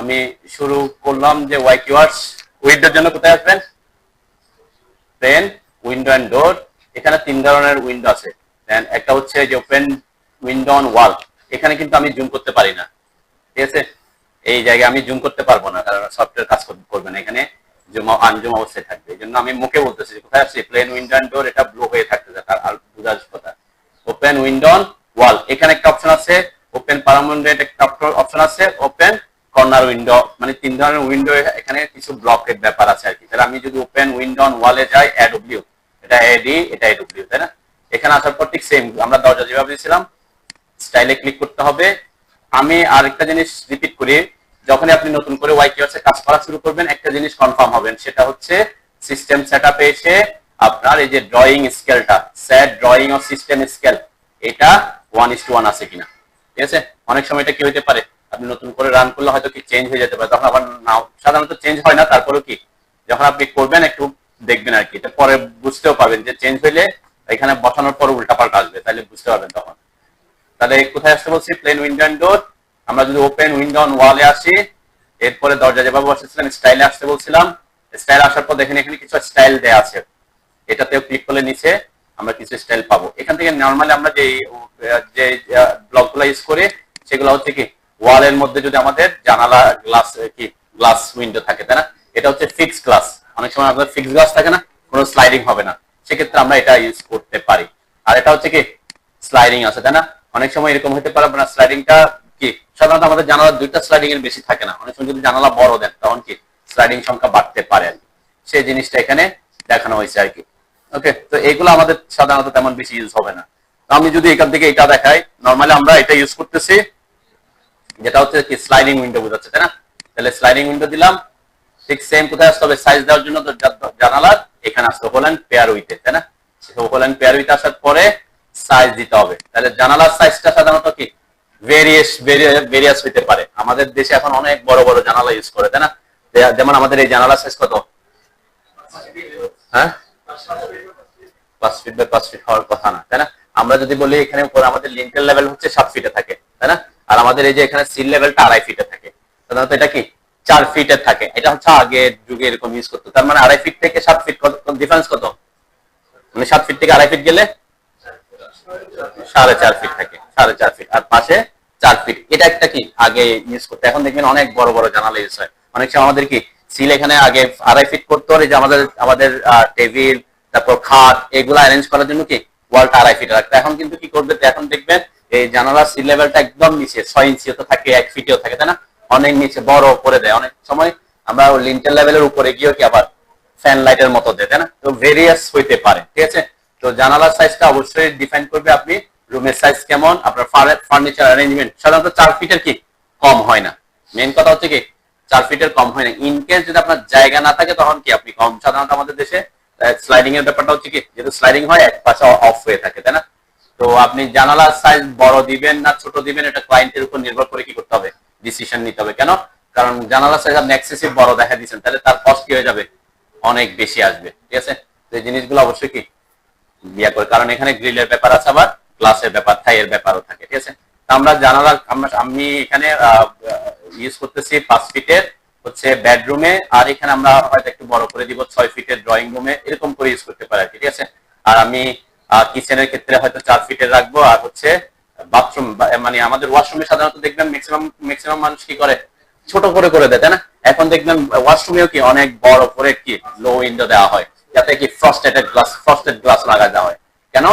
আমি শুরু করলাম যে ওয়াই কিওয়ার্ডস। উইন্ডোর জন্য কোথায় আসবেন? Plain window and door. এখানে তিন ধরনের উইন্ডো আছে। দেন একটা হচ্ছে যে ওপেন উইন্ডো অন ওয়াল। এখানে কিন্তু আমি জুম করতে পারি না, ঠিক আছে? এই জায়গায় আমি জুম করতে পারবো না, কারণ সফটওয়্যার কাজ করবে না, এখানে জুম আনজুম অবস্থায় থাকবে। এই জন্য আমি মুখে বলতেছি কোথায় আসছে প্লেন উইন্ডো এন্ড ডোর, এটা ব্লু হয়ে থাকতে যায়, তার আর বোঝার কথা। ওপেন উইন্ডো অন ওয়াল, এখানে একটা অপশন আছে। ওপেন পারমানেন্ট একটা অপশন আছে। ওপেন কর্নার উইন্ডো, মানে তিন ধরনের উইন্ডো এখানে কিছু ব্লকের ব্যাপার আছে আর কি। তাহলে আমি যদি ওপেন উইন্ডো অন ওয়ালে যাই, এডব্লিউ, এটা এডি, এটা এডব্লিউ, তাই না? এখানে আসার পর ঠিক সেম আমরা দরজা যেভাবে দিয়েছিলাম স্টাইলে ক্লিক করতে হবে। আমি আরেকটা জিনিস রিপিট করি, যখনই আপনি নতুন করে ওয়াই কিওয়ার্ডস এ কাজ করা শুরু করবেন, একটা জিনিস কনফার্ম হবেন, সেটা হচ্ছে সিস্টেম সেটআপে এসে আপনার এই যে ড্রয়িং স্কেলটা, set drawing of system scale, এটা 1:1 আছে কিনা, ঠিক আছে? অনেক সময় এটা কি হইতে পারে, আপনি নতুন করে রান করলে হয়তো কি চেঞ্জ হয়ে যেতে পারে, তখন আবার নাও, সাধারণত চেঞ্জ হয় না, তারপরেও কি যখন আপনি করবেন একটু দেখবেন আর কি, এটা পরে বুঝতেও পারবেন যে চেঞ্জ হইলে এখানে বসানোর পর উল্টাপাল্টা আসবে, তাহলে বুঝতে পারবেন তখন। তাহলে কোথায় আসতে বলছি? Plain window and door. আমরা যদি ওপেন উইন্ডো অন ওয়ালে আসি, এরপরে দরজা যেভাবে বসেছিলাম স্টাইলে আসতে বলছিলাম, স্টাইল আসার পর দেখেন এখানে কিছু স্টাইল দেয়া আছে, এটাতেও ক্লিক করলে নিচে আমরা কিছু স্টাইল পাবো। এখান থেকে নরমালি আমরা যে যে ব্লকগুলো ইউজ করি সেগুলো হচ্ছে কি ওয়ালের মধ্যে যদি আমাদের জানালা গ্লাস কি গ্লাস উইন্ডো থাকে, তাই না? এটা হচ্ছে ফিক্স গ্লাস। অনেক সময় আপনার ফিক্স গ্লাস থাকে না, কোনো স্লাইডিং হবে না, সেক্ষেত্রে আমরা এটা ইউজ করতে পারি। আর এটা হচ্ছে কি স্লাইডিং আছে, তাই না? অনেক সময় এরকম হতে পারে আপনার স্লাইডিংটা কি সাধারণত আমাদের জানালা দুইটা স্লাইডিং এর বেশি থাকে না, অনেক সময় যদি জানালা বড় দেন তখন কি স্লাইডিং সংখ্যা বাড়তে পারে আর কি। সেই জিনিসটা এখানে দেখানো হয়েছে আর কি। ওকে, তো এগুলো আমাদের সাধারণত তেমন বেশি ইউজ হবে না। তো আমি যদি এখান থেকে এটা দেখাই, নরমালি আমরা এটা ইউজ করতেছি, যেটা হচ্ছে কি স্লাইডিং উইন্ডো বোঝাচ্ছে, তাই না? তাহলে স্লাইডিং উইন্ডো দিলাম, ঠিক সেম কোথায় আসতে হবে? সাইজ দেওয়ার জন্য জানালার এখানে আসতে হোল এন্ড পেয়ার উইথে, তাই না? হোল এন্ড পেয়ার উইথে আসার পরে সাইজ দিতে হবে। তাহলে জানালার সাইজটা সাধারণত কি ভেরিয়াস হইতে পারে। আমাদের দেশে এখন অনেক বড় বড় জানালা ইউজ করে, তাই না? যেমন আমাদের এই জানালার সাইজ কত? হ্যাঁ, 5 ফিট বাই 5 ফিট হওয়ার কথা না, তাই না? আমরা যদি বলি এখানে উপরে আমাদের লিন্টেল লেভেল হচ্ছে 7 ফিটে থাকে, তাই না? আর আমাদের এই যে এখানে সিল লেভেলটা 2.5 ফিটে থাকে, সাধারণত এটা কি 4 ফিটের থাকে। এটা হচ্ছে আগের যুগে এরকম ইউজ করতো। তার মানে 2.5 ফিট থেকে 7 ফিট কত ডিফারেন্স? কত মানে 7 ফিট থেকে 2.5 ফিট গেলে 4.5 ফিট থাকে, 4.5 ফিট, আর পাশে 4 ফিট। এটা একটা কি আগে ইউজ করতে, এখন দেখবেন অনেক বড় বড় জানালা ইউজ হয়। অনেক সময় আমাদের কি সিল এখানে আগে 2.5 ফিট করতে হবে, যে আমাদের আমাদের টেবিল, তারপর খাট, এগুলো অ্যারেঞ্জ করার জন্য কি ওয়ালটা 2.5 ফিট রাখতে। এখন কিন্তু কি করবে, এখন দেখবেন এই জানালার সিল লেভেলটা একদম নিচে 6 ইঞ্চিও তো থাকে, 1 ফিটেও থাকে, তাই না? অনেক নিচে বড় করে দেয়। অনেক সময় আমরা লিন্টেল লেভেলের উপরে গিয়েও কি আবার ফ্যান লাইটের মতো দেয়, তাই না? তো ভেরিয়াস হইতে পারে, ঠিক আছে? তো জানালার সাইজটা অবশ্যই ডিফাইন করবে আপনি, রুমের সাইজ কেমন, আপনার ফার্নিচার অ্যারেঞ্জমেন্ট সাধারণত 4 ফিটের কি কম হয় না। মেইন কথা হচ্ছে কি 4 ফিটের কম হয় না। ইন কেস যদি আপনার জায়গা না থাকে তখন কি আপনি কম, সাধারণত আমাদের দেশে স্লাইডিং এর ব্যাপারটা হচ্ছে কি যেহেতু স্লাইডিং হয় এক পাশে অফ হয়ে থাকে, তাই না? তো আপনি জানালার সাইজ বড় দিবেন না ছোট দিবেন, এটা ক্লায়েন্টের উপর নির্ভর করে কি করতে হবে, ডিসিশন নিতে হবে। কেন? কারণ জানালার সাইজ আপনি এক্সেসিভ বড় দেখা দিচ্ছেন, তাহলে তার কস্ট কি হয়ে যাবে, অনেক বেশি আসবে, ঠিক আছে? তো এই জিনিসগুলো অবশ্যই কি বিয়া করে, কারণ এখানে গ্রিলের ব্যাপার আছে, আবার গ্লাসের ব্যাপার, থাইয়ের ব্যাপারও থাকে, ঠিক আছে? আমরা জানালা আমি এখানে ইউজ করতেছি 5 ফিটের হচ্ছে বেডরুমে, আর এখানে আমরা হয়তো একটু বড় করে দিব 6 ফিটের ড্রয়িং রুমে, এরকম করে ইউজ করতে পারি, ঠিক আছে? আর আমি কিচেনের ক্ষেত্রে হয়তো 4 ফিটের রাখবো, আর হচ্ছে বাথরুম মানে আমাদের ওয়াশরুমে সাধারণত দেখবেন ম্যাক্সিমাম মানুষ কি করে ছোট করে করে দেয়, তাই না? এখন দেখবেন ওয়াশরুমেও কি অনেক বড় করে কি লো উইন্ডো দেওয়া হয়, যাতে কি ফ্রস্টেড গ্লাস লাগা দেওয়া হয়। কেন?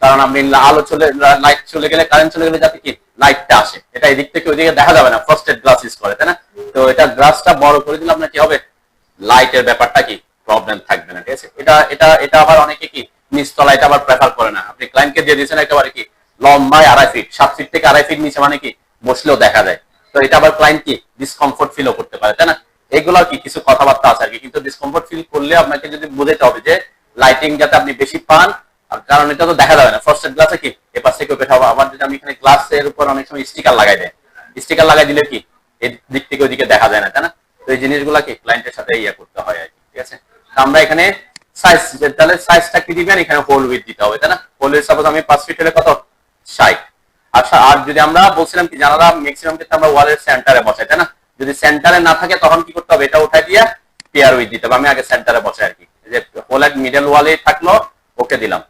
কারণ আপনি আলো চলে লাইট চলে গেলে, কারেন্ট চলে গেলে যাতে কি লাইটটা আসে, এটা এদিক থেকে ওইদিকে দেখা যাবে না, ফ্রস্টেড গ্লাস ইউজ করে, তাই না? তো এটা গ্লাসটা বড় করে দিলে আপনার কি হবে, লাইটের ব্যাপারটা কি প্রবলেম থাকবে না, ঠিক আছে? এটা এটা এটা আবার অনেকে কি নিচতলা এটা আবার প্রেফার করে না। আপনি ক্লায়েন্টকে দিয়ে দিয়েছেন একেবারে কি লম্বায় 2.5 ফিট, 7 ফিট থেকে 2.5 ফিট নিচে, মানে কি বসলেও দেখা যায়। তো এটা আবার ক্লায়েন্ট কি ডিসকমফোর্ট ফিলও করতে পারে, তাই না? এগুলো কি কিছু কথাবার্তা আছে আর কি, কিন্তু ডিসকমফোর্ট ফিল করলে আপনাকে যদি বুঝাইতে হবে যে লাইটিং যাতে আপনি বেশি পান, কারণ এটা তো দেখা যাবে না, ফ্রস্টেড গ্লাসে কি এপাশ থেকে ওপেট হবে। আবার যদি আমি এখানে গ্লাসের উপর অনেক সময় স্টিকার লাগাই দেয়, স্টিকার লাগাই দিলে কি এদিক থেকে ওইদিকে দেখা যায় না, তাই না? তো এই জিনিসগুলা কি ক্লায়েন্টের সাথে ইয়ে করতে হয় আর কি, ঠিক আছে? আমরা এখানে সাইজ, তাহলে সাইজটা কি দিবেন, এখানে হোল উইথ দিতে হবে, তাই না? হোল উইথ সাপোজ আমি 5 ফিট হলে কত 60। আচ্ছা, আর যদি আমরা বলছিলাম কি জানালা ম্যাক্সিমাম ক্ষেত্রে আমরা ওয়ালের সেন্টারে বসাই, তাই না? যদি সেন্টারে না থাকে তখন কি করতে হবে, এটা উঠাই দিয়ে পেয়ার উইথ দিতে হবে। আমি আগে সেন্টারে বসাই আর কি, যে হোল এট মিডল ওয়ালে থাকলো, ওকে দিলাম।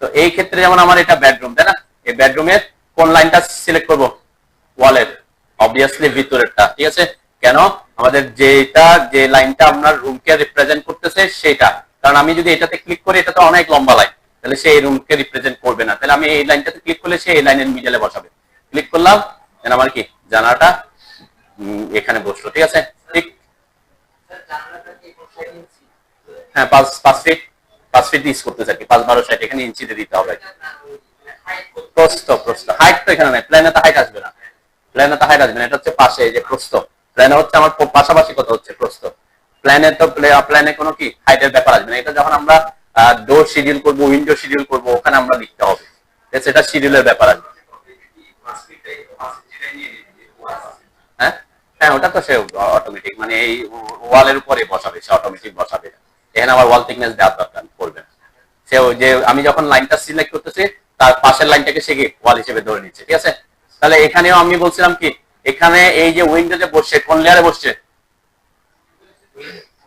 তো এই ক্ষেত্রে যেমন আমার এটা বেডরুম, তাই না, এই বেডরুমের কোন লাইনটা সিলেক্ট করব, ওয়ালের, অবভিয়াসলি ভিতরেরটা, ঠিক আছে। কেন, আমাদের যে লাইনটা আপনার রুমকে রিপ্রেজেন্ট করতেছে সেটা, কারণ আমি যদি এটাতে ক্লিক করি এটা তো অনেক লম্বা লাইন, তাহলে সে এই রুমকে রিপ্রেজেন্ট করবে না, তাহলে আমি এই লাইনটাতে ক্লিক করলে সে এই লাইনের মিডলে বসাবে। ক্লিক করলাম, আমার কি জানালাটা এখানে বসলো, ঠিক আছে। ঠিক, হ্যাঁ 5 ফিট ইউজ করতেছে আর কি, 5-12 এখানে ইঞ্চিতে দিতে হবে। প্রস্থ হাইট তো এখানে নাই, প্ল্যানে তো হাইট আসবে না, এটা হচ্ছে পাশে, এই যে প্রস্থ, প্ল্যানে হচ্ছে আমার পাশাপাশি কত হচ্ছে প্রস্থ, প্ল্যানে কোনো কি হাইটের ব্যাপার আসবে না। এটা যখন আমরা ডোর শিডিউল করব, উইন্ডো শিডিউল করব, ওখানে আমরা লিখতে হবে, সেটা শিডিউলের ব্যাপার আসবে। হ্যাঁ হ্যাঁ, ওটা তো সে অটোমেটিক, মানে এই ওয়ালের উপরে বসাবে, সে অটোমেটিক বসাবে, এখানে আমার ওয়াল থিকনেস দেওয়ার দরকার পড়বে না। সে ওই যে আমি যখন লাইনটা সিলেক্ট করতেছি তার পাশের লাইনটাকে সে কি ওয়াল হিসেবে ধরে নিচ্ছে, ঠিক আছে। তাহলে এখানেও আমি বলছিলাম কি, এখানে এই যে উইন্ডো যে বসছে কোন লেয়ারে বসছে,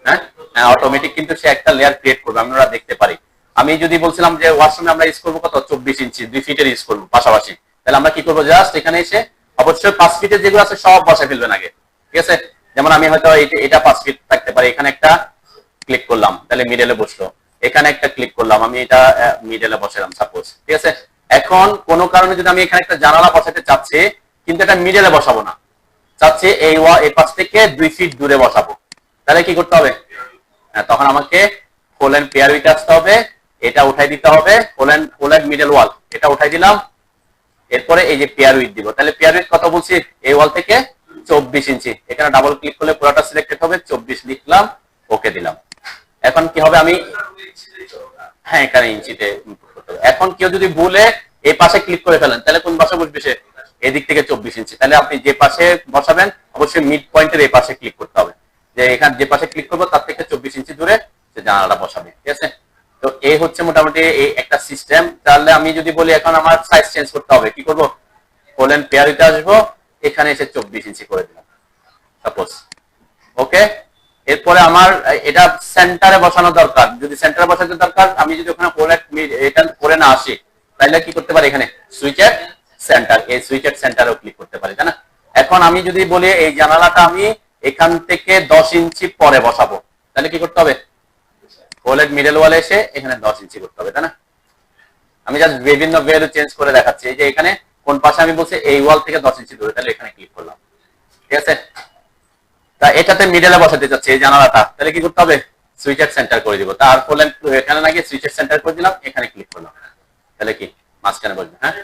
হ্যাঁ হ্যাঁ, অটোমেটিক কিন্তু সে একটা লেয়ার ক্রিয়েট করবে, আমরা দেখতে পারি। আমি যদি বলছিলাম যে ওয়াশরুমে আমরা ইউজ করবো কত, 24 ইঞ্চি, 2 ফিটের ইউজ করবো পাশাপাশি, তাহলে আমরা কি করবো, জাস্ট এখানে এসে অবশ্যই 5 ফিটের যেগুলো আছে সব বসে ফেলবেন আগে, ঠিক আছে। যেমন আমি হয়তো এটা 5 ফিট থাকতে পারে, এখানে একটা ক্লিক করলাম, তাহলে মিডলে বসলো, এখানে একটা ক্লিক করলাম, আমি এটা মিডলে বসালাম সাপোজ, ঠিক আছে। এখন কোন কারণে যদি আমি এখানে একটা জানালা বসাতে চাচ্ছি, কিন্তু এটা মিডলে বসাবো না, চাচ্ছি এই পাশ থেকে 2 ফিট দূরে বসাবো, তাহলে কি করতে হবে, তখন আমাকে হোল এন্ড পেয়ার উইথ আসতে হবে, এটা উঠাই দিতে হবে, হোল এন্ড মিডল ওয়াল, এটা উঠাই দিলাম, এরপরে এই যে পেয়ার উইথ দিব, তাহলে পেয়ার উইথ কত বলছি, এই ওয়াল থেকে 24 ইঞ্চি, এখানে ডাবল ক্লিক করলে পুরোটা সিলেক্টেড হবে, 24 লিখলাম, ওকে দিলাম। এখন কি হবে, আমি হ্যাঁ এখানে ইঞ্চিতে, এখন কেউ যদি ভুলে এই পাশে ক্লিক করে ফেলেন, তাহলে কোন পাশে বসবে সে, এদিক থেকে 24 ইঞ্চি, তাহলে আপনি যে পাশে বসাবেন অবশ্যই মিড পয়েন্টের এই পাশে ক্লিক করতে হবে, যে এখানে যে পাশে ক্লিক করবো তার থেকে 24 ইঞ্চি দূরে সে জানালাটা বসাবে, ঠিক আছে। তো এই হচ্ছে মোটামুটি এই একটা সিস্টেম। তাহলে আমি যদি বলি এখন আমার সাইজ চেঞ্জ করতে হবে, কি করবো, হোল এন্ড পেয়ার উইথে আসবো, এখানে এসে 24 ইঞ্চি করে দিলাম সাপোজ, ওকে। এরপরে আমার এটা সেন্টারে বসানো দরকার, যদি সেন্টারে বসাতে দরকার, আমি যদি ওখানে এটা করে না আসি, তাহলে কি করতে পারি, এখানে সুইচ এট সেন্টার, এই সুইচ এট সেন্টারেও ক্লিক করতে পারি, তাই না। এখন আমি যদি বলি এই জানালাটা আমি এখান থেকে 10 ইঞ্চি পরে বসাবো, তাহলে কি করতে হবে, হোল এট মিডল ওয়ালে এসে এখানে 10 ইঞ্চি করতে হবে, তাই না। আমি জাস্ট বিভিন্ন ভ্যালু চেঞ্জ করে দেখাচ্ছি, এই যে এখানে কোন পাশে আমি বলছি এই ওয়াল থেকে 10 ইঞ্চি দূরে, তাহলে এখানে ক্লিক করলাম, ঠিক আছে। তা এটাতে মিডলে বসাতে চাচ্ছি এই জানালাটা, তাহলে কি করতে হবে, সুইচ এট সেন্টার করে দিব, তারপরে এখানে না গিয়ে সুইচ এট সেন্টার করে দিলাম, এখানে ক্লিক করলাম, তাহলে কি মাঝখানে বসবে, হ্যাঁ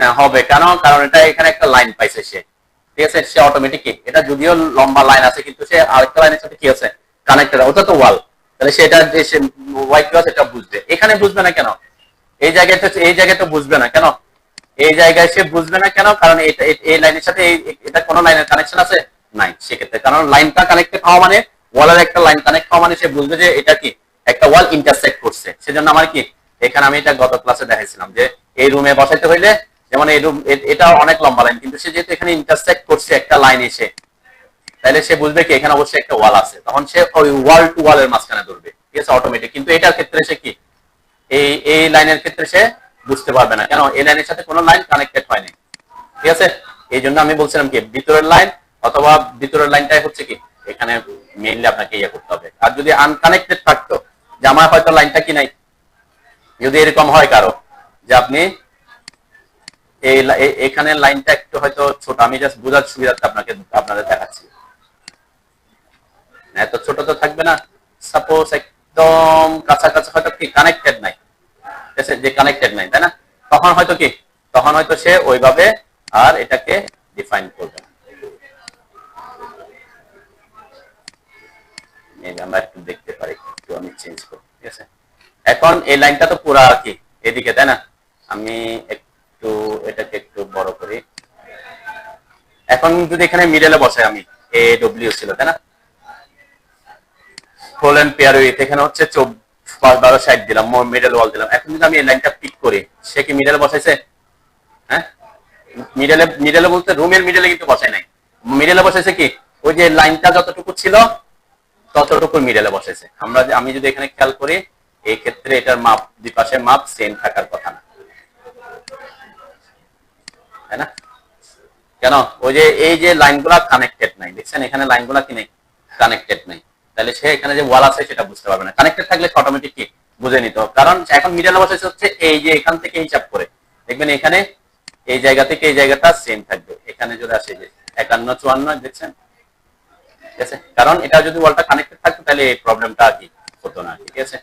হ্যাঁ হবে, কারণ এটা এখানে একটা লাইন পাইছে সে, ঠিক আছে, সে অটোমেটিক, এটা যদিও লম্বা লাইন আছে কিন্তু সে আরেকটা লাইনের সাথে কি আছে কানেক্টেড, ওটা তো ওয়াল, তাহলে সেটা যে সে হোয়াইট ক্লথ এটা বুঝবে, এখানে বুঝবে না কেন, এই জায়গায় তো বুঝবে না কেন, এই জায়গায় সে বুঝবে না কেন, কারণ এই লাইনের সাথে এটা কোন লাইনের কানেকশন আছে নাই, সেক্ষেত্রে কারণ লাইনটা কানেক্টেড হওয়া মানে ওয়ালের একটা লাইন কানেক্ট হওয়া মানে সে বুঝবে যে এটা কি একটা ওয়াল ইন্টারসেক্ট করছে, সেজন্য আমার কি এখানে আমি এটা গত ক্লাসে দেখাইছিলাম যে এই রুমে বসাইতে হইলে, যেমন এই রুম এটা অনেক লম্বা লাইন, কিন্তু সে যেহেতু এখানে ইন্টারসেক্ট করছে একটা লাইন এসে, তাহলে সে বুঝবে কি এখানে অবশ্যই একটা ওয়াল আছে, তখন সে ওই ওয়াল টু ওয়ালের মাঝখানে ধরবে, ঠিক আছে, অটোমেটিক। কিন্তু এটার ক্ষেত্রে সে কি এই লাইনের ক্ষেত্রে সে বুঝতে পারবে না, কেন এই লাইনের সাথে কোনো লাইন কানেক্টেড হয়নি, ঠিক আছে। এই জন্য আমি বলছিলাম কি ভিতরের লাইন অথবা ভিতরের লাইনটাই হচ্ছে কি এখানে মেইনলি আপনাকে ইয়ে করতে হবে। আর যদি আনকানেক্টেড থাকতো, যে আমার হয়তো লাইনটা কি নাই, যদি এরকম হয় কারো যে আপনি এখানে লাইনটা একটু হয়তো ছোট, আমি জাস্ট বোঝার সুবিধার্থে আপনাদের দেখাচ্ছি, এত ছোট তো থাকবে না, সাপোজ একদম কাছাকাছি হয়তো কি কানেক্টেড নাই, যে কানেক্টেড নাই, তাই না, তখন হয়তো সে ওইভাবে আর এটাকে ডিফাইন করবে না। আমরা একটু দেখতে পারি, একটু আমি চেঞ্জ করি, ঠিক আছে। এখন এই লাইনটা তো পুরা কি এদিকে, তাই না, আমি একটু এটাকে একটু বড় করি, এখন যদি এখানে মিডলে বসে আমি AW ছিল, তাই না, হোল এন্ড পেয়ার উইথ, এখানে হচ্ছে 12 দিলাম, মিডল ওয়াল দিলাম, এখন যদি আমি এই লাইনটা পিক করি, সে কি মিডলে বসাইছে, হ্যাঁ মিডলে বলতে রুমের মিডলে কিন্তু বসাই নাই, মিডলে বসাইছে কি ওই যে লাইনটা যতটুকু ছিল ততটুকু মিডলে বসেছে। আমি যদি এখানে খেয়াল করি, এই ক্ষেত্রে এটার মাপ দুই পাশে মাপ সেম থাকার কথা না, তাই না? কেন? ওই যে এই যে লাইনগুলা কানেক্টেড নাই, দেখছেন এখানে লাইনগুলা কি নেই, কানেক্টেড নাই। তাহলে সে এখানে যে ওয়াল আছে সেটা বুঝতে পারবে না। কানেক্টেড থাকলে অটোমেটিক কি বুঝে নিত, কারণ এখন মিডলে বসেছে হচ্ছে এই যে এখান থেকে হিসাব করে দেখবেন এখানে এই জায়গা থেকে এই জায়গাটা সেম থাকবে। এখানে যদি আসে যে 51 54 দেখছেন, ঠিক আছে? কারণ এটা যদি ওয়ালটা কানেক্টেড থাকতো তাহলে এই প্রবলেমটা আর কি হতো না, ঠিক আছে?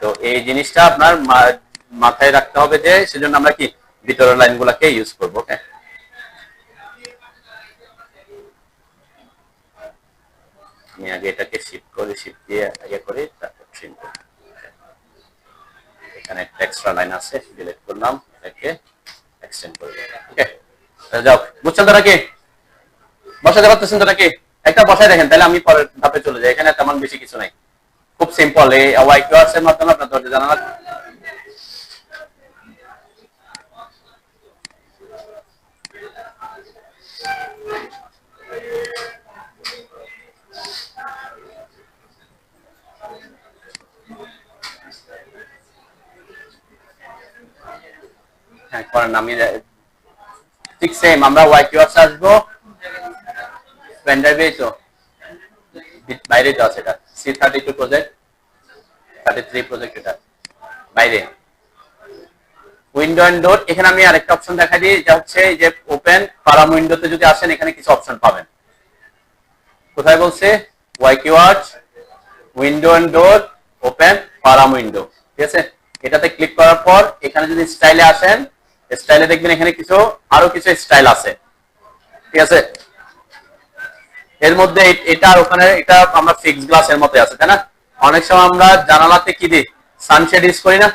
তো এই জিনিসটা আপনার মাথায় রাখতে হবে, যে সেজন্য আমরা কি ভিতরের লাইনগুলোকে ইউজ করব। ওকে, আমি আগে এটাকে শিফট করি, শিফট দিয়ে আগে করি, তারপর ট্রিম করি। এখানে একটা এক্সট্রা লাইন আছে, ডিলিট করলাম, এটাকে এক্সটেন্ড করে দিলাম। ওকে, যাও, বুঝছেন তো নাকি? বসাতে পারতেছেন তো নাকি? একটা বসায় দেখেন, তাহলে আমি পরের ধাপে চলে যাই। এখানে তেমন বেশি কিছু নাই, খুব সিম্পল। এই ওয়াই কিওয়ার্ডস এর মাধ্যমে আপনার দরজা জানালা করেন। আমি ঠিক সেম আমরা ওয়াই কিওয়ার্ডস আসবো, পেন ড্রাইভেই তো বাইরে তো আছে, এটা C32 প্রজেক্ট, 33 প্রজেক্ট, এটা বাইরে উইন্ডো এন্ড ডোর। এখানে আমি আরেকটা অপশন দেখা দিই, যা হচ্ছে যে ওপেন পারাম উইন্ডোতে যদি আসেন এখানে কিছু অপশন পাবেন। কোথায় বলছে? Y keyword, window and door, open param window, ঠিক আছে? এটাতে ক্লিক করার পর এখানে যদি স্টাইলে আসেন, স্টাইলে দেখবেন এখানে আরো কিছু স্টাইল আছে, ঠিক আছে? এর মধ্যে এটা আর ওখানে এটা আমরা ফিক্স গ্লাসের মতো আছে, তাই না? অনেক সময় আমরা জানালাতে কি দিই, সানশেড ইউজ করি না?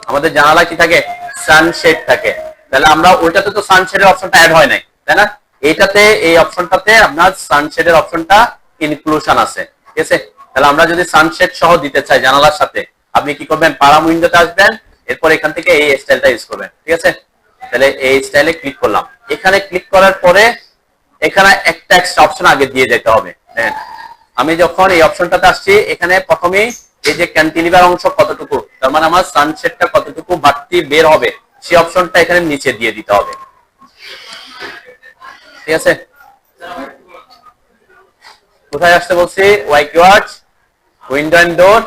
আমাদের জানালা কি থাকে, সানশেড থাকে। তাহলে আমরা ওইটাতে তো সানশেডের অপশনটা অ্যাড হয় নাই, তাই না? এইটাতে এই অপশনটাতে আপনার সানশেডের অপশনটা ইনক্লুশন আছে, ঠিক আছে? তাহলে আমরা যদি সানশেড সহ দিতে চাই জানালার সাথে, আপনি কি করবেন, পারাম উইন্ডোতে আসবেন, এরপর এখান থেকে এই স্টাইলটা ইউজ করবেন, ঠিক আছে? তাহলে এই স্টাইলে ক্লিক করলাম। এখানে ক্লিক করার পরে এখানে একটা এক্সট্রা অপশন আগে দিয়ে যেতে হবে। দেখেন আমি যখন এই অপশনটাতে আসছি, এখানে প্রথমেই এই যে ক্যান্টিলিভার অংশ কতটুকু, তার মানে আমার সানসেটটা কতটুকু বাড়তি বের হবে, সেই অপশনটা এখানে নিচে দিয়ে দিতে হবে, ঠিক আছে? কোথায় আসতে বলছি? Why keywords, window and door,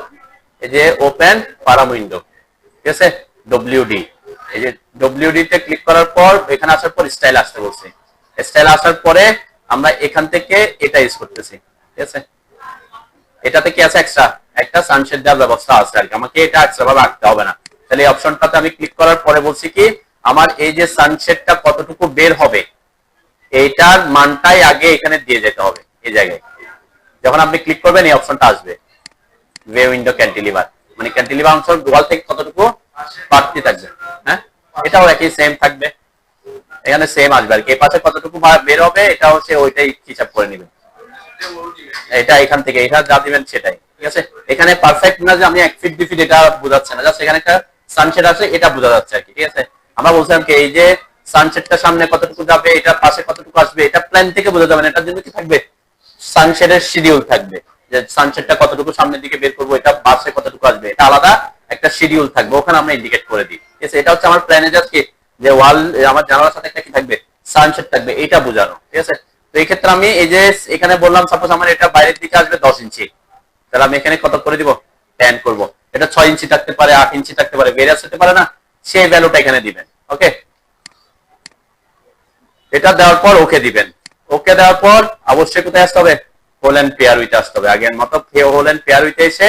এই যে ওপেন পারাম উইন্ডো, ঠিক আছে? ডব্লিউডি, এই যে ডব্লিউডি তে ক্লিক করার পর এখানে আসার পর স্টাইল আসতে বলছি। স্টাইল আসার পরে আমরা এখান থেকে এটা ইউজ করতেছি, ঠিক আছে? এটাতে কি আছে, এক্সট্রা একটা সানশেড দেওয়ার ব্যবস্থা আছে আর কি, আমাকে এটা এক্সট্রা ভাবে রাখতে হবে না। তাহলে এই অপশনটাতে আমি ক্লিক করার পরে বলছি কি, আমার এই যে সানশেডটা কতটুকু বের হবে এইটার মানটাই আগে এখানে দিয়ে যেতে হবে। এই জায়গায় যখন আপনি ক্লিক করবেন এই অপশনটা আসবে, ওয়ে উইন্ডো ক্যান্টিলিভার, মানে ক্যান্টিলিভার অংশ ওয়াল থেকে কতটুকু বাড়তি থাকবে। হ্যাঁ, এটাও একই সেম থাকবে, এখানে সেম আসবে আর কি। এই পাশে কতটুকু বের হবে এটাও সে ওইটাই হিসাব করে নেবে। এটা এখান থেকে এটা যা দিবেন সেটাই, ঠিক আছে? এখানে পারফেক্ট না যে আমি 1 ফিট 2 ফিট এটা বোঝাচ্ছে না, জাস্ট এখানে একটা সানশেড আছে এটা বোঝা যাচ্ছে আর কি, ঠিক আছে? আমরা বলছিলাম কি এই যে সানশেডটা সামনে কতটুকু যাবে, এটা পাশে কতটুকু আসবে, এটা প্ল্যান থেকে বোঝা যাবে না। এটার জন্য কি থাকবে, সানশেডের শিডিউল থাকবে, যে সানশেডটা কতটুকু সামনের দিকে বের করবো, এটা পাশে কতটুকু আসবে, এটা আলাদা একটা শিডিউল থাকবে, ওখানে আমরা ইন্ডিকেট করে দিই, ঠিক আছে? এটা হচ্ছে আমার প্ল্যানে জাস্ট কি যে ওয়াল আমার জানালার সাথে একটা কি থাকবে, সানশেড থাকবে, এটা বোঝানো, ঠিক আছে? তো এই ক্ষেত্রে আমি এই যে এখানে বললাম সাপোজ আমার এটা বাইরের দিকে আসবে 10 ইঞ্চি, তাহলে আমি এখানে কত করে দিব, 10 করব। এটা 6 ইঞ্চি থাকতে পারে, 8 ইঞ্চি থাকতে পারে, ভেরিয়াস হতে পারে না, সেই ভ্যালুটা এখানে দিবেন। ওকে, এটা দেওয়ার পর ওকে দিবেন। ওকে দেওয়ার পর অবশ্যই কোথায় আসতে হবে, হোল এন্ড পেয়ার উইথ আসতে হবে। আগের মতো হোল এন্ড পেয়ার উইথ এসে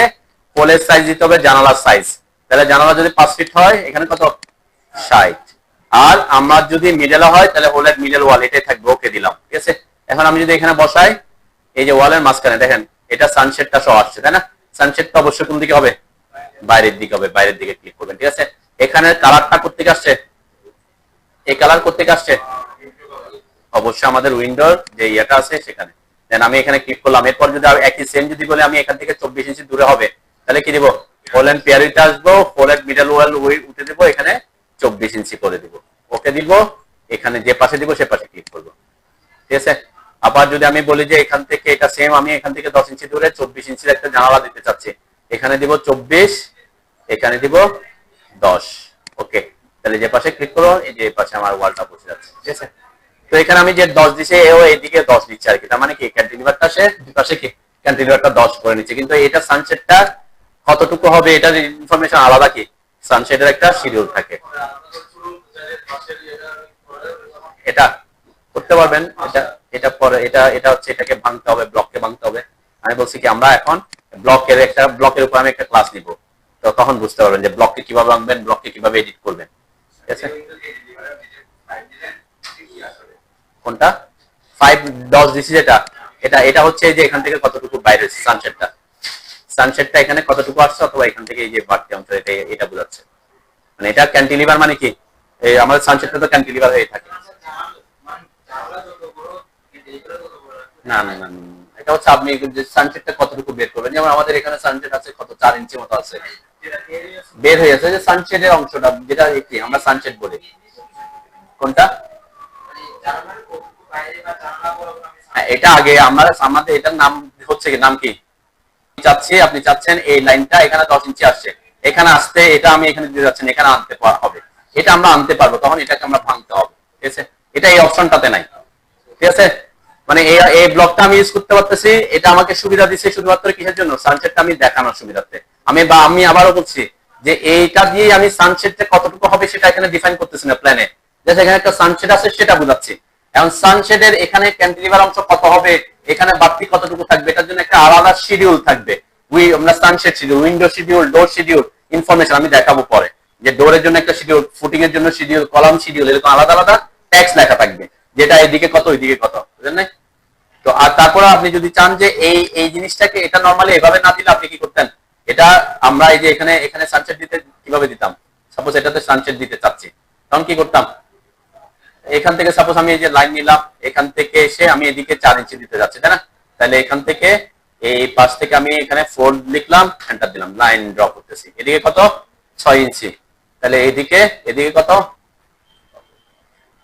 হোলের সাইজ দিতে হবে জানালার সাইজ। তাহলে জানালা যদি 5 ফিট হয় এখানে কত, 60। আর আমার যদি মিডল হয় তাহলে হোলের মিডল ওয়াল এটাই থাকবে, ওকে দিলাম, ঠিক আছে? এখন আমি যদি এখানে বসাই, এই যে ওয়ালের মাঝখানে দেখেন এটা সানশেডটা সহ আসছে, তাই না? সানশেডটা অবশ্যই কোন দিকে হবে, বাইরের দিকে হবে, বাইরের দিকে ক্লিক করবেন, ঠিক আছে? এখানে কালারটা কোত্থেকে আসছে, এই কালার কোত্থেকে আসছে, অবশ্যই আমাদের উইন্ডোর যে ইয়েটা আছে সেখানে। দেন আমি এখানে ক্লিক করলাম। এরপর যদি একই সেম যদি বলে আমি এখান থেকে 24 ইঞ্চি দূরে হবে, তাহলে কি দিব, হোল এন্ড পেয়ার উইথ আসবো, হোল এন্ড মিডল ওয়াল উঠে দেবো, এখানে 24 ইঞ্চি করে দিব, ওকে দিব। এখানে যে পাশে দিব সে পাশে ক্লিক করবো, ঠিক আছে? আবার যদি আমি বলি যে এখান থেকে এটা সেম, আমি এখান থেকে 10 ইঞ্চি দূরে 24 ইঞ্চির একটা জানালা দিতে চাচ্ছি, এখানে দিব 24, এখানে দিব 10। ওকে, তাহলে যে পাশে ক্লিক করো, এই যে পাশে আমার ওয়ালটা বসে যাচ্ছে, ঠিক আছে। তো এখানে আমি যে 10 দিছি, এও এইদিকে 10 দিচ্ছে আর কি, তার মানে কি ক্যান্টিলিভারটা সে দুই পাশে কি ক্যান্টিলিভারটা 10 করে নিচ্ছে। কিন্তু এটা সানসেটটা কতটুকু হবে এটার ইনফরমেশন আলাদা, কি সানসেটের একটা শিডিউল থাকে। এটা করতে পারবেন, এটা এটা পরে এটা এটা হচ্ছে এটাকে ভাঙতে হবে, ব্লককে ভাঙতে হবে। আমি বলছি কি আমরা এখন ব্লকের উপর আমি একটা ক্লাস নিব, তো তখন বুঝতে পারবেন যে ব্লককে কিভাবে ভাঙবেন, ব্লককে কিভাবে এডিট করবেন, ঠিক আছে। কোনটা 5 10 দিছি যেটা, এটা হচ্ছে যে এখান থেকে কতটুকু বাইরে হচ্ছে সানসেটটা এখানে কতটুকু আসছে, অথবা এখান থেকে এই যে বাড়তি অংশ এটা বোঝাচ্ছে। মানে এটা ক্যান্টিলিভার মানে কি, এই আমাদের সানসেটটা তো ক্যান্টিলিভার হয়ে থাকে। না না না, এটা হচ্ছে আপনি সানসেটটা কতটুকু বের করবেন। যেমন আমাদের এখানে সানসেট আছে কত 4 ইঞ্চি মতো আছে, বের হয়ে আছে যে সানসেটের অংশটা, যেটা কি আমরা সানসেট বলি। কোনটা এটা আগে আমাদের এটার নাম হচ্ছে কি, নাম কি চাচ্ছি, আপনি চাচ্ছেন এই লাইনটা এখানে 10 ইঞ্চি আসছে, এখানে আসতে এটা আমি এখানে দিতে যাচ্ছেন, এখানে আনতে হবে, এটা আমরা আনতে পারবো, তখন এটাকে আমরা ভাঙতে হবে, ঠিক আছে। এটা এই অপশনটাতে নাই, ঠিক আছে। মানে এই ব্লকটা আমি ইউজ করতে পারতেছি, এটা আমাকে সুবিধা দিচ্ছে শুধুমাত্র কিসের জন্য, সানসেটটা আমি দেখানোর সুবিধার্থে। আমি আবারও বলছি যে এইটা দিয়ে আমি সানসেটটা কতটুকু হবে সেটা এখানে ডিফাইন করতেছি না প্ল্যানে, জাস্ট এখানে একটা সানসেট আছে সেটা বোঝাচ্ছি। এখন সানসেটের এখানে ক্যান্টিলিভার অংশ কত হবে, এখানে বাড়তি কতটুকু থাকবে, এটার জন্য একটা আলাদা শিডিউল থাকবে। আমরা সানসেট শিডিউল, উইন্ডো শিডিউল, ডোর শিডিউল, ইনফরমেশন আমি দেখাবো পরে, যে ডোরের জন্য একটা শিডিউল, ফুটিং এর জন্য শিডিউল, কলাম শিডিউল, এরকম আলাদা আলাদা ট্যাক্স লেখা থাকবে, যেটা এদিকে কত ওইদিকে কত, বুঝলেন না। তো আর তারপরে আপনি যদি চান যে এই জিনিসটাকে এটা নরমালি এভাবে না দিলে আপনি কি করতেন, এটা আমরা এই যে এখানে এখানে সানসেট দিতে কিভাবে দিতাম, সাপোজ এটাতে সানসেট দিতে চাচ্ছি, তখন কি করতাম, এখান থেকে সাপোজ আমি এই যে লাইন নিলাম, এখান থেকে এসে আমি এদিকে 4 ইঞ্চি দিতে যাচ্ছি, তাই না। তাহলে এখান থেকে এই পাশ থেকে আমি এখানে 4 লিখলাম, এন্টার দিলাম, লাইন ড্র করতেছি, এদিকে কত 6 ইঞ্চি, তাহলে এদিকে কত,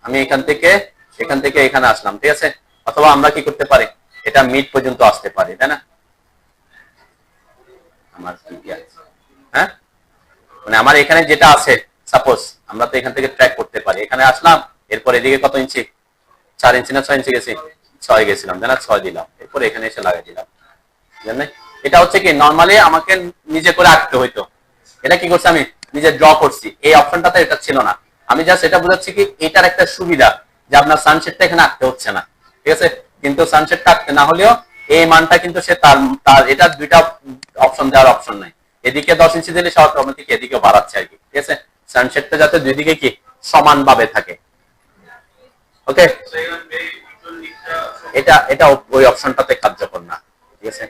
আমি এখান থেকে এখানে আসলাম, ঠিক আছে। অথবা আমরা কি করতে পারি, এটা মিড পর্যন্ত আসতে পারি, তাই না। আমার কি আছে, হ্যাঁ, মানে আমার এখানে যেটা আছে, সাপোজ আমরা তো এখান থেকে ট্র্যাক করতে পারি, এখানে আসলাম, এরপর এদিকে কত ইঞ্চি, 4 ইঞ্চি না 6 ইঞ্চি গেছি, 6 গেছিলাম, তাই না, 6 দিলাম, এরপর এখানে এসে লাগাই দিলাম, জানেন। এটা হচ্ছে কি নরমালি আমাকে নিজে করে আঁকতে হইতো, এটা কি করছি আমি নিজে ড্র করছি, এই অপশনটাতে এটা ছিল না। আমি জাস্ট এটা বোঝাচ্ছি কি এটার একটা সুবিধা, যে আপনার সানসেটটা এখানে আঁকতে হচ্ছে না, ঠিক আছে। কিন্তু সানসেটটা আঁকতে না হলেও এই মানটা কিন্তু সে তার এটা দুইটা অপশন দেওয়ার অপশন নাই, এদিকে 10 ইঞ্চি দিলে সব অটোমেটিক এদিকে বাড়াচ্ছে আর কি, ঠিক আছে। সানসেটটা যাতে দুই দিকে কি সমানভাবে থাকে, ওকে। এটা ওই অপশনটাতে কার্যকর না, ঠিক আছে।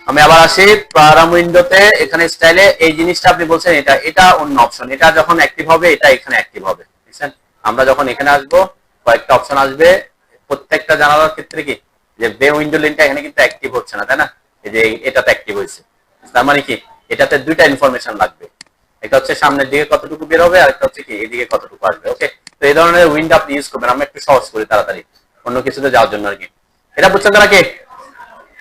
আমি আবার আসি প্যারাম উইন্ডোতে, এখানে স্টাইলে এই জিনিসটা আপনি বলছেন এটা অন্য অপশন, এটা যখন অ্যাক্টিভ হবে এটা এখানে অ্যাক্টিভ হবে, বুঝছেন। আমরা যখন এখানে আসবো কয়েকটা অপশন আসবে, প্রত্যেকটা জানালার ক্ষেত্রে কি যে বে উইন্ডো লিনটা এখানে কিন্তু অ্যাক্টিভ হচ্ছে না, তাই না। এই যে এটাতে অ্যাক্টিভ হয়েছে, তার মানে কি এটাতে দুইটা ইনফরমেশন লাগবে, এটা হচ্ছে সামনের দিকে কতটুকু বের হবে, আর একটা হচ্ছে কি এদিকে কতটুকু আসবে, ওকে। তো এই ধরনের উইন্ডো আপনি ইউজ করবেন, আমরা একটু সহজ করি তাড়াতাড়ি অন্য কিছুতে যাওয়ার জন্য আর কি, এটা বুঝছেন তারা কি।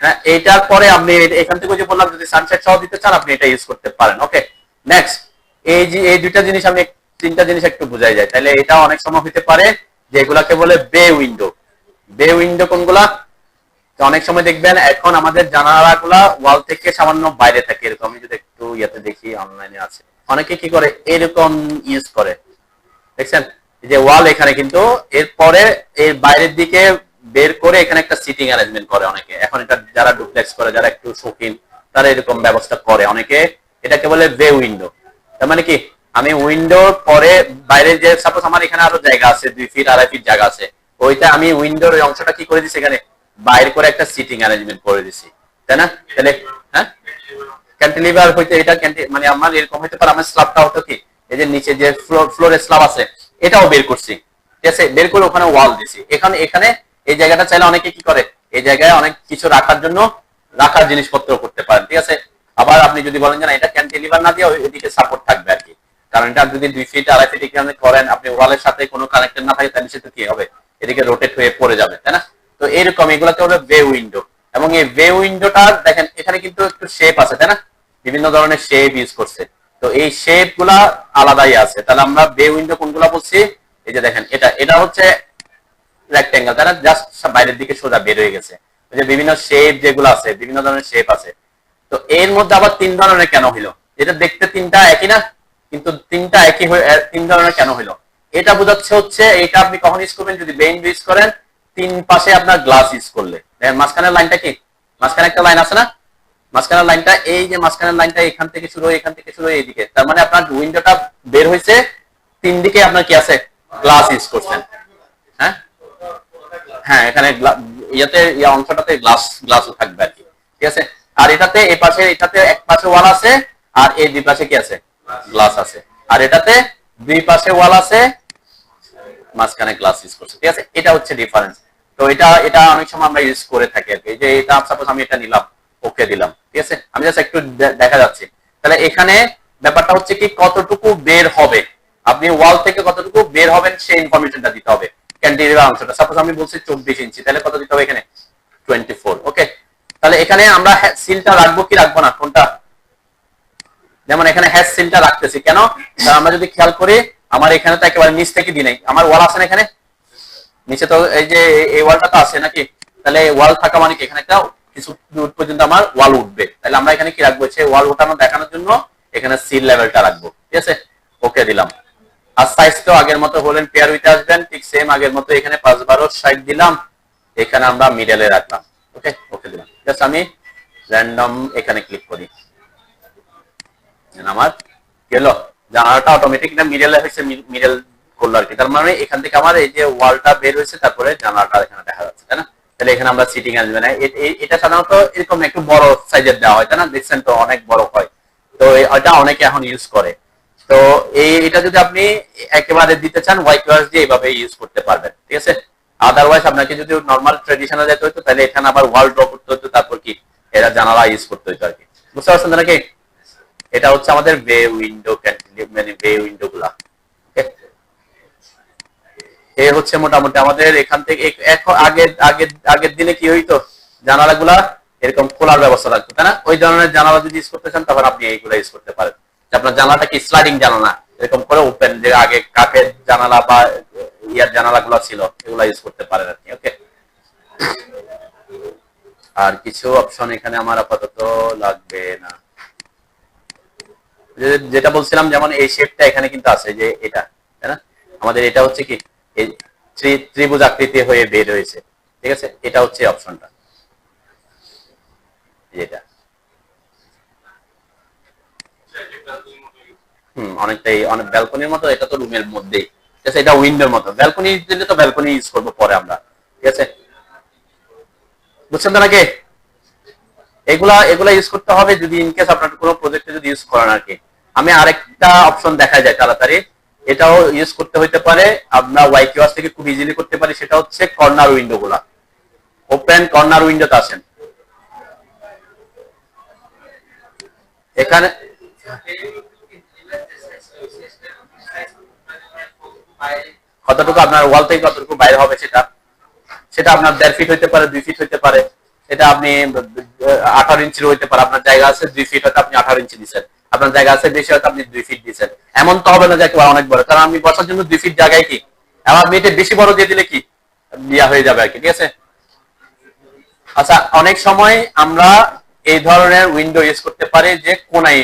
হ্যাঁ, এইটার পরে আপনি এখান থেকে যে বললাম যদি সানসেট সহ দিতে চান আপনি এটা ইউজ করতে পারেন, ওকে। নেক্সট এই দুইটা জিনিস আমি তিনটা জিনিস একটু বুঝাই যায়, তাহলে এটা অনেক সময় হতে পারে যে এগুলাকে বলে বে উইন্ডো। বে উইন্ডো কোনগুলা, অনেক সময় দেখবেন এখন আমাদের জানালাগুলা ওয়াল থেকে সামান্য বাইরে থাকে, এরকম আমি যদি একটু ইয়াতে দেখি অনলাইনে আছে, অনেকে কি করে এরকম ইউজ করে, দেখছেন যে ওয়াল এখানে কিন্তু এরপরে এর বাইরের দিকে বের করে এখানে একটা সিটিং অ্যারেঞ্জমেন্ট করে অনেকে, এখন এটা যারা ডুপ্লেক্স করে, যারা একটু শৌখিন তারা এরকম ব্যবস্থা করে অনেকে, এটাকে বলে বে উইন্ডো। তার মানে কি আমি উইন্ডোর পরে বাইরে যে সাপোজ আমার এখানে আরো জায়গা আছে 2 ফিট 2.5 ফিট জায়গা আছে, ওইটা আমি উইন্ডোর ওই অংশটা কি করে দিছি এখানে বাইরে করে একটা সিটিং অ্যারেঞ্জমেন্ট করে দিছি, তাই না। তাহলে হ্যাঁ ক্যান্টিলিভার হইতে এটা মানে আমার এরকম হইতে পারে, আমার স্ল্যাবটা হতো কি এই যে নিচে যে ফ্লোরের স্ল্যাব আছে এটাও বের করছি, ঠিক আছে, বের করে ওখানে ওয়াল দিছি, এখানে এই জায়গাটা চাইলে অনেকে কি করে এই জায়গায় অনেক কিছু রাখার জন্য রাখার জিনিসপত্র করতে পারেন, ঠিক আছে। আবার আপনি যদি বলেন যে না এটা ক্যান্টিলিভার না দিয়ে এদিকে সাপোর্ট থাকবে আর কি, কারণ এটা যদি 2 ফিট 2.5 ফিট এখানে করেন আপনি ওয়ালের সাথে কোনো কানেক্টেড না থাকে তাহলে সেটা কি হবে এদিকে রোটেট হয়ে পড়ে যাবে, তাই না? তো এরকম এগুলোকে বলে বে উইন্ডো। এবং এই বে উইন্ডোটা দেখেন এখানে কিন্তু একটু শেপ আছে, তাই না? বিভিন্ন ধরনের শেপ ইউজ করছে। তো এই শেপ গুলা আলাদাই আছে। তাহলে আমরা বে উইন্ডো কোনগুলা বলছি? এই যে দেখেন এটা হচ্ছে রেক্টেঙ্গেল, তাই না? জাস্ট বাইরের দিকে সোজা বের হয়ে গেছে। যে বিভিন্ন শেপ যেগুলো আছে, বিভিন্ন ধরনের শেপ আছে। তো এর মধ্যে আবার তিন ধরনের কেন হইলো? এটা দেখতে তিনটা একই না, কিন্তু তিনটা একই হয়ে তিন ধরনের কেন হইলো? এটা বোঝাচ্ছে হচ্ছে এটা আপনি কখন ইউজ করবেন? যদি বেইন ইউজ করেন তিন পাশে আপনার গ্লাস ইউজ করলে। মাঝখানের লাইনটা কি? মাঝখানে একটা লাইন আছে না? মাঝখানের লাইনটা, এই যে মাঝখানের লাইনটা এখান থেকে শুরু হয়ে এখান থেকে শুরু হয়ে এইদিকে, তার মানে আপনার উইন্ডোটা বের হয়েছে তিন দিকে আপনার কি আছে? গ্লাস ইউজ করছেন। হ্যাঁ হ্যাঁ, এখানে ইয়াতে অংশটাতে গ্লাসও থাকবে আর কি, ঠিক আছে? আর এটাতে এই পাশে, এটাতে এক পাশে ওয়াল আছে আর এই দুই পাশে কি আছে? গ্লাস আছে। আর এটাতে দুই পাশে ওয়াল আছে, মাঝখানে গ্লাস ইউজ করছে, ঠিক আছে? এটা হচ্ছে ডিফারেন্স। তো এটা এটা অনেক সময় আমরা ইউজ করে থাকি আর কি। যে এটা সাপোজ আমি এটা নিলাম, ওকে দিলাম, ঠিক আছে? আমি জাস্ট একটু দেখা যাচ্ছে। তাহলে এখানে ব্যাপারটা হচ্ছে কি কতটুকু বের হবে, আপনি ওয়াল থেকে কতটুকু বের হবেন সেই ইনফরমেশনটা দিতে হবে। ক্যান্টিলিভার অংশটা সাপোজ আমি বলছি 24 ইঞ্চি, তাহলে কত দিতে হবে এখানে? 24। ওকে, তাহলে এখানে আমরা সিলটা রাখবো কি রাখবো না, কোনটা? যেমন এখানে হ্যাশ সিলটা রাখতেছি কেন? কারণ আমরা যদি খেয়াল করি আমার এখানে তো একেবারে নিচ থেকে দিই নাই, আমার ওয়াল আছে না এখানে নিচে, তো এই যে এই ওয়ালটা তো আছে নাকি? তাহলে ওয়াল থাকা মানে কি এখানে একটা কিছু দূর পর্যন্ত আমার ওয়াল উঠবে। তাহলে আমরা এখানে কি রাখবো? হচ্ছে ওয়াল উঠানো দেখানোর জন্য এখানে সিল লেভেলটা রাখবো, ঠিক আছে? ওকে দিলাম। আর সাইজ তো আগের মতো হলেন পেয়ার উইতে আসবেন, ঠিক সেম আগের মতো এখানে 5/12 দিলাম, এখানে আমরা মিডলে রাখলাম। ওকে, ওকে দিলাম। জাস্ট আমি র্যান্ডম এখানে ক্লিক করি, আমার গেল জানালাটা অটোমেটিক না মিডলে হয়েছে, মিডল করলো আর কি। তার মানে এখান থেকে আমার এই যে ওয়ালটা বের হয়েছে, তারপরে জানালাটা এখানে দেখা যাচ্ছে, তাই না? তাহলে এখানে আমরা সিটিং আসবে না। এটা সাধারণত এরকম একটু বড় সাইজের দেওয়া হয়, তাই না? দেখছেন তো অনেক বড় হয়। তো এটা অনেকে এখন ইউজ করে। তো এটা যদি আপনি একেবারে দিতে চান ওয়াইকিউআরস দিয়ে এইভাবে ইউজ করতে পারবেন, ঠিক আছে? আদারওয়াইজ আপনাকে যদি নর্মাল ট্রেডিশনাল যেতে হতো তাহলে এখানে আবার ওয়াল ড্র করতে হতো, তারপর কি এরা জানালা ইউজ করতে হতো আর কি। বুঝতে পারছেন নাকি? এটা হচ্ছে আমাদের বে উইন্ডো, মানে বে উইন্ডো গুলা। এ হচ্ছে মোটামুটি আমাদের এখান থেকে। আগের দিনে কি হইতো? জানালা গুলা এরকম খোলার ব্যবস্থা থাকতো, তাই না? ওই ধরনের জানালা যদি ইউজ করতে চান তখন আপনি এইগুলা ইউজ করতে পারেন। আপনার জানালাটা কি স্লাইডিং জানালা, এরকম করে ওপেন, যে আগে কাঠের জানালা বা ইয়ার জানালা গুলা ছিল, এগুলা ইউজ করতে পারেন আর কি। ওকে, আর কিছু অপশন এখানে আমার আপাতত লাগবে না। যেটা বলছিলাম, যেমন এই শেপটা এখানে কিন্তু আছে, যে এটা, তাই না? আমাদের এটা হচ্ছে কি এই ত্রিভুজ আকৃতি হয়ে বের হয়েছে, ঠিক আছে? এটা হচ্ছে অপশনটা, যেটা অনেকটাই অনেক ব্যালকনির মতো। এটা তো রুমের মধ্যেই, ঠিক আছে? এটা উইন্ডোর মতো। ব্যালকনি দিলে তো ব্যালকনি ইউজ করবো পরে আমরা, ঠিক আছে? বুঝছেন তো নাকি? এগুলা এগুলা ইউজ করতে হবে যদি ইনকেস আপনার কোনো প্রজেক্টে যদি ইউজ করেন আর কি। আমি আরেকটা অপশন দেখা যায় তাড়াতাড়ি, এটাও ইউজ করতে হইতে পারে, আমরা ওয়াইকিউআরস থেকে খুব ইজিলি করতে পারি। সেটা হচ্ছে কর্নার উইন্ডো গুলা। ওপেন কর্নার উইন্ডোতে আসেন, এখানে কতটুকু আপনার ওয়াল থেকে কতটুকু বাইরে হবে সেটা সেটা আপনার 1.5 ফিট হইতে পারে, 2 ফিট হইতে পারে। এটা আপনি 18 ইঞ্চির হইতে পারে। আপনার জায়গা আছে 2 ফিট, হয়তো আপনি 18 ইঞ্চি দিচ্ছেন। আপনার জায়গা আছে বেশি, হয়তো আপনি 2 ফিট দিচ্ছেন। এমন তো হবে না যে একেবারে অনেক বড়, কারণ আমি বসার জন্য 2 ফিট জায়গায় কি আমার মেয়েটা বেশি বড় দিয়ে দিলে কি বিয়া হয়ে যাবে আর কি, ঠিক আছে? আচ্ছা, অনেক সময় আমরা এই ধরনের উইন্ডো ইউজ করতে পারি যে কোনায়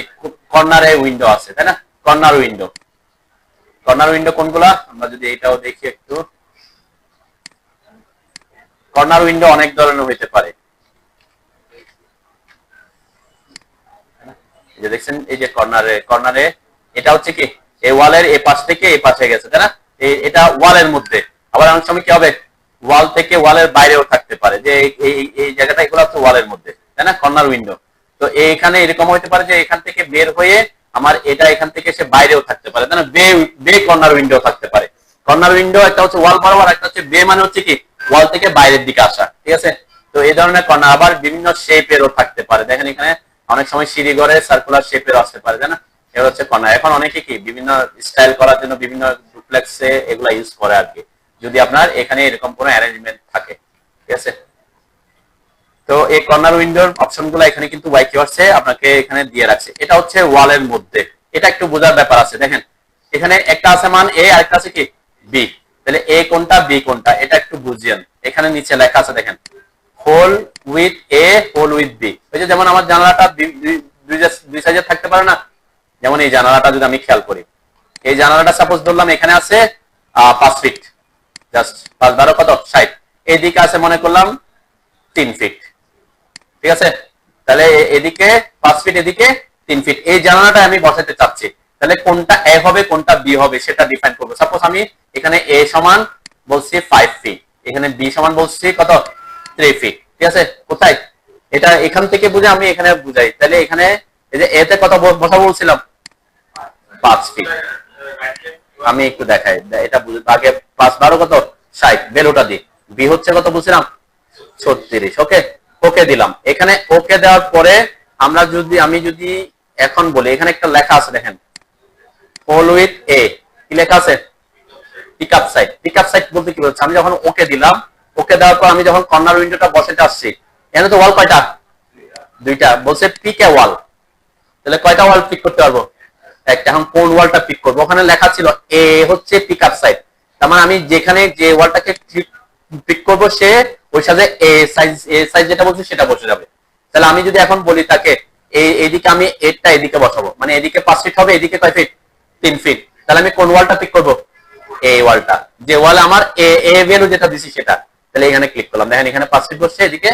কর্নারে উইন্ডো আছে, তাই না? কর্নার উইন্ডো, কর্নার উইন্ডো কোনগুলা আমরা যদি এটাও দেখি একটু। কর্নার উইন্ডো অনেক ধরনের হইতে পারে। এই যে দেখছেন, এই যে কর্নারে কর্নারে এটা হচ্ছে কি এই ওয়ালের এই পাশ থেকে এই পাশে গেছে, তাই না? এটা ওয়ালের মধ্যে। আবার অনেক সময় কি হবে, ওয়াল থেকে ওয়ালের বাইরেও থাকতে পারে, যে এই জায়গাটা এগুলো হচ্ছে ওয়ালের মধ্যে, তাই না? Corner window. তো এখানে এরকম হইতে পারে যে এখান থেকে বের হয়ে আমার এটা এখান থেকে এসে বাইরেও থাকতে পারে, তাই না? বে বে কর্নার উইন্ডো থাকতে পারে। কর্নার উইন্ডো একটা হচ্ছে ওয়াল বরাবর, একটা হচ্ছে বে মানে হচ্ছে কি ওয়াল থেকে বাইরের দিকে আসা, ঠিক আছে? তো এই ধরনের কর্নার আবার বিভিন্ন শেপেরও থাকতে পারে। দেখেন এখানে অনেক সময় সিঁড়ি ঘরে সার্কুলার শেপের আসতে পারে, তাই না? এগুলো হচ্ছে কর্নার। এখন অনেকে কি বিভিন্ন স্টাইল করার জন্য বিভিন্ন ডুপ্লেক্সে এগুলা ইউজ করে আর কি। যদি আপনার এখানে এরকম কোনো অ্যারেঞ্জমেন্ট থাকে, ঠিক আছে। তো এই কর্নার উইন্ডোর অপশনগুলো এখানে কিন্তু ওয়াই কিওয়ার্ডসে আপনাকে এখানে দিয়ে রাখছে। এটা হচ্ছে ওয়ালের মধ্যে, এটা একটু বোঝার ব্যাপার আছে। দেখেন এখানে একটা আছে মান এ আর একটা আছে কি বি, তাহলে এ কোনটা বি কোনটা এটা একটু বুঝিয়েন। এখানে নিচে লেখা আছে দেখেন hole with A hole with B. ওই যে যেমন আমার জানালাটা দুই সাইজে থাকতে পারে না, যেমন এই জানালাটা যদি আমি খেয়াল করি, এই জানালাটা সাপোজ ধরলাম এখানে আছে 5 ফিট, জাস্ট 5 12 কত 60, এদিকে আছে মনে করলাম 3 ফিট, ঠিক আছে। তাহলে এদিকে 5 ফিট এদিকে 3 ফিট, এই জানালাটা আমি বসাতে চাচ্ছি, তাহলে কোনটা এ হবে কোনটা বি হবে সেটা ডিফাইন করবো। সাপোজ আমি এখানে এ সমান বলছি 5 ফিট, এখানে বি সমান বলছি কত 3 ফিট, ঠিক আছে। কোথায় এটা এখান থেকে বুঝে আমি এখানে বুঝাই, তাহলে এখানে এই যে এতে কত বসাবো বলছিলাম 5 ফিট। আমি একটু দেখাই এটা বুঝে আগে, 5 12 কত 60, বেলোটা দিই, বি হচ্ছে কত বলছিলাম 36, ওকে ওকে দিলাম। এখানে ওকে দেওয়ার পরে আমি যদি এখন বলি, এখানে একটা লেখা আছে দেখেন হোল উইথ এ, কি লেখা আছে pick up side. Pick up side বলতে কি বলছে, আমি যখন ওকে দিলাম, ওকে দেওয়ার পর আমি যখন কর্নার উইন্ডোটা বসাতে আসছি, এখানে তো ওয়াল কয়টা দুইটা, বলছে পিক এ ওয়াল, তাহলে কয়টা ওয়াল পিক করতে পারবো একটা। এখন কোন ওয়ালটা পিক করবো, ওখানে লেখা ছিল এ হচ্ছে পিক আপ সাইড, তার মানে আমি যেখানে যে ওয়ালটাকে পিক করবো সে ওই সাথে এ সাইজ যেটা বলছি সেটা বসে যাবে। তাহলে আমি যদি এখন বলি তাকে এইদিকে আমি এরটা এদিকে বসাবো, মানে এদিকে 5 ফিট হবে, এদিকে কয় ফিট 3 ফিট, তাহলে আমি কোন ওয়ালটা পিক করবো এই ওয়ালটা, যে ওয়ালে আমার এ ভ্যালু যেটা দিছি সেটা। তাহলে এখানে ক্লিক করলাম, দেখেন এখানে 5 ফিট বসছে এদিকে।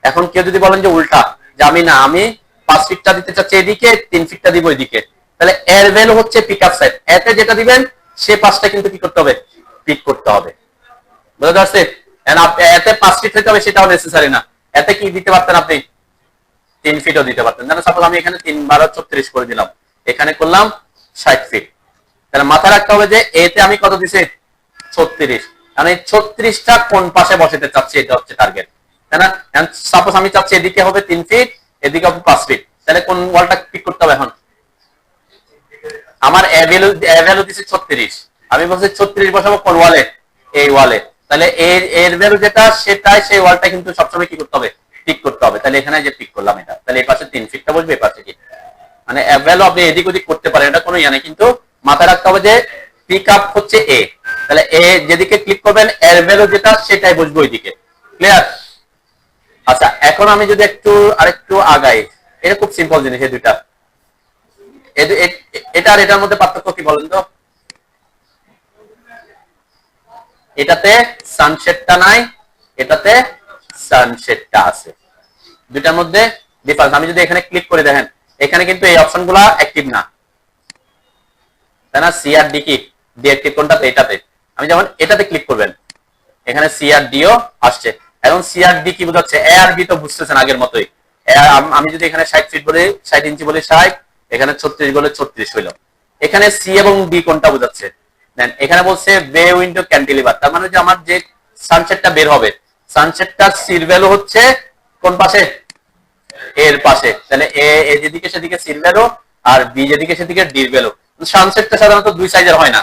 এখন কেউ যদি বলেন যে উল্টা, যে আমি 5 ফিটটা দিতে চাচ্ছি এদিকে, 3 ফিটটা দিব এদিকে, তাহলে এর ভ্যালু হচ্ছে পিক আপ সাইড, এতে যেটা দিবেন সে 5টা কিন্তু কি করতে হবে পিক করতে হবে, বুঝতে পারছে। এতে 5 ফিট হইতে হবে সেটাও নেসেসারি না, এতে কি দিতে পারতেন আপনি 3 ফিটও দিতে পারতেন। সাপোজ আমি এখানে 3 12 36 করে দিলাম, এখানে করলাম 60 ফিট, তাহলে মাথায় রাখতে হবে যে এতে আমি কত দিছি 36, মানে 36টা কোন পাশে বসাতে চাচ্ছি এটা হচ্ছে টার্গেট, তাই না। সাপোজ আমি চাচ্ছি এদিকে হবে 3 ফিট এদিকে হবে 5 ফিট, তাহলে কোন ওয়ালটা পিক করতে হবে এখন, আমার এ ভ্যালু দিছি 36, আমি বলছি 36 বসাবো কোন ওয়ালে এই ওয়ালে, তাহলে এর ভ্যালু যেটা সেটাই সেই ওয়ালটা কিন্তু সবসময় কি করতে হবে পিক করতে হবে। তাহলে এখানে যে পিক করলাম এটা, তাহলে এই পাশে 3 ফিটটা বসবে, এই পাশে কি মানে ভ্যালু আপনি এদিক ওদিক করতে পারেন, এটা কোনো ইয়া নেই, কিন্তু মাথায় রাখতে হবে যে পিক আপ হচ্ছে এ, তাহলে এ যেদিকে ক্লিক করবেন এর ভ্যালু যেটা সেটাই বসবে ওইদিকে, ক্লিয়ার। আচ্ছা এখন আমি যদি আরেকটু আগাই, এটা খুব সিম্পল জিনিস এই দুইটা, এটা আর এটার মধ্যে পার্থক্য কি বলেন তো। এটাতে সানসেটটা নাই, এটাতে সানসেটটা আছে, দুইটার মধ্যে ডিফারেন্স। আমি যদি এখানে ক্লিক করে দেখেন এখানে কিন্তু এই অপশনগুলো অ্যাক্টিভ না, তাই না। সি আর ডি কি ডিঅ্যাক্টিভ কোনটাতে এটাতে, আমি যখন এটাতে ক্লিক করবেন এখানে সি আর ডিও আসছে। এখন সি আর ডি কি বোঝাচ্ছে, এ আর বি তো বুঝতেছেন আগের মতোই। আমি যদি এখানে 60 ফিট বলি 60 ইঞ্চি বলি 60, এখানে 36 বলে 36 হইল। এখানে সি এবং ডি কোনটা বোঝাচ্ছে দেন, এখানে বলছে বে উইন্ডো ক্যান্টিলিভার, তার মানে যে আমার যে সানসেটটা বের হবে সানসেটটার সির ভ্যালু হচ্ছে কোন পাশে এর পাশে, তাহলে এ যেদিকে সেদিকে সির ভ্যালু আর বি যেদিকে সেদিকে ডির ভ্যালু। সানসেটটা সাধারণত দুই সাইজের হয় না,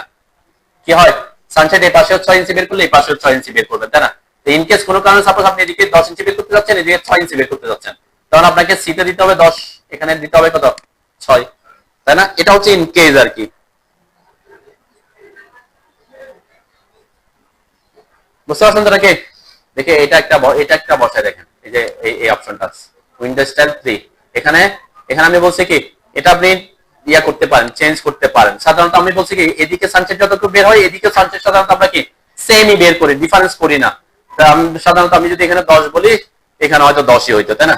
কি হয় সানসেট এই পাশেও 6 ইঞ্চি বের করলে এই পাশেও 6 ইঞ্চি বের করবেন, তাই না। ইন কেস কোনো কারণে সাপোজ আপনি এদিকে 10 ইঞ্চি বের করতে যাচ্ছেন এদিকে 6 ইঞ্চি বের করতে যাচ্ছেন, তখন আপনাকে সিতে দিতে হবে 10, এখানে দিতে হবে কত 6, তাই না। এটা হচ্ছে ইন কেস আর কি, বুঝতে পারছেন তো নাকি। দেখে এটা একটা বসায় দেখেন, এই যে এই অপশনটা উইন্ডো স্টাইল 3, এখানে আমি বলছি কি এটা আপনি ইয়া করতে পারেন, চেঞ্জ করতে পারেন। সাধারণত আমি বলছি কি এদিকে সানসেট যতটুকু বের হয় এদিকে সানসেট সাধারণত আমরা কি সেমই বের করি, ডিফারেন্স করি না। সাধারণত আমি যদি এখানে 10 বলি এখানে হয়তো 10ই হইতো, তাই না।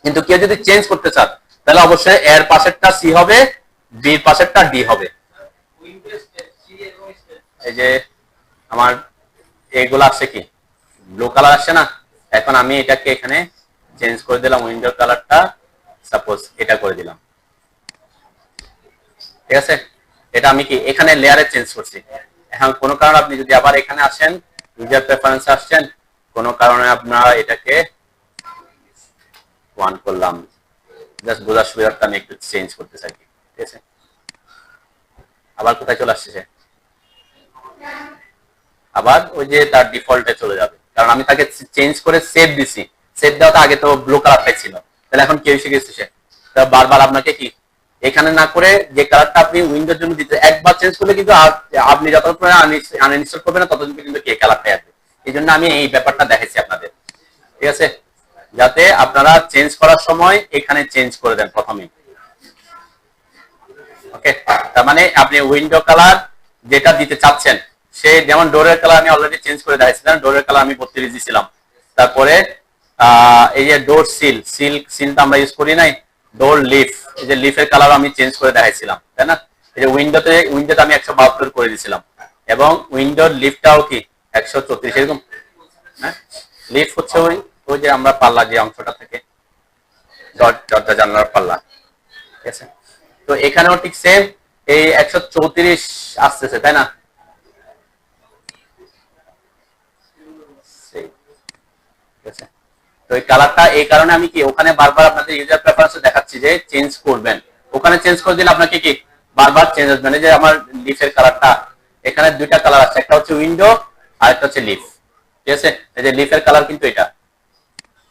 কিন্তু কেউ যদি চেঞ্জ করতে চান তাহলে অবশ্যই এর পাশেরটা সি হবে, বির পাশেরটা ডি হবে। এই যে আমার এগুলো আসছে কি ব্লু কালার আসছে না, এখন আমি এটাকে এখানে চেঞ্জ করে দিলাম, উইন্ডোর কালারটা সাপোজ এটা করে দিলাম, ঠিক আছে। এটা আমি কি এখানে লেয়ারে চেঞ্জ করছি। এখন কোনো কারণে আপনি যদি আবার এখানে আসেন ইউজার প্রেফারেন্স আসছেন, কোনো কারণে আপনারা এটাকে 1 করলাম, জাস্ট বোঝার সুবিধার্থে আমি একটু চেঞ্জ করতে চাই, ঠিক আছে। আবার কোথায় চলে আসছে, আবার ওই যে তার ডিফল্টে চলে যাবে, কারণ আমি তাকে চেঞ্জ করে সেভ দিছি। সেভ দেওয়াতে আগে তো ব্লু কালারটাই ছিল, তাহলে এখন কি এসে গেছে সে, তা বারবার আপনাকে কি এখানে না করে যে কালারটা আপনি উইন্ডোর জন্য দিতে একবার চেঞ্জ করলে কিন্তু আপনি যতক্ষণ আনইনস্টল করবেন না ততদিন কিন্তু কে কালারটাই আসবে। এই জন্য আমি এই ব্যাপারটা দেখাইছি আপনাদের, ঠিক আছে, যাতে আপনারা চেঞ্জ করার সময় এখানে চেঞ্জ করে দেন প্রথমেই। ওকে, তার মানে আপনি উইন্ডো কালার যেটা দিতে চাচ্ছেন, সে যেমন ডোরের কালার আমি অলরেডি চেঞ্জ করে দেখাইছিলাম, ডোরের কালার আমি 32 দিছিলাম। তারপরে এই যে ডোর সিলটা আমরা ইউজ করি নাই, ডোর লিফ, এই যে লিফের কালার আমি চেঞ্জ করে দেখাইছিলাম, তাই না। এই যে উইন্ডোতে আমি 172 করে দিয়েছিলাম, এবং উইন্ডোর লিফটাও কি 134 এরকম। হ্যাঁ, লিফ হচ্ছে ওই যে আমরা পাল্লা যে অংশটা থাকে, দরজা জানলার পাল্লা, ঠিক আছে। তো এখানেও ঠিক সেম এই 134 আসতেছে, তাই না। তো এই কালারটা এই কারণে আমি কি ওখানে বারবার আপনাদের ইউজার প্রেফারেন্স দেখাচ্ছি যে চেঞ্জ করবেন, ওখানে চেঞ্জ করে দিলে আপনাকে কি বারবার চেঞ্জ আসবে না। যে আমার লিফের কালারটা এখানে দুইটা কালার আছে, একটা হচ্ছে উইন্ডো আর একটা হচ্ছে লিফ, ঠিক আছে। এই যে লিফের কালার কিন্তু এটা,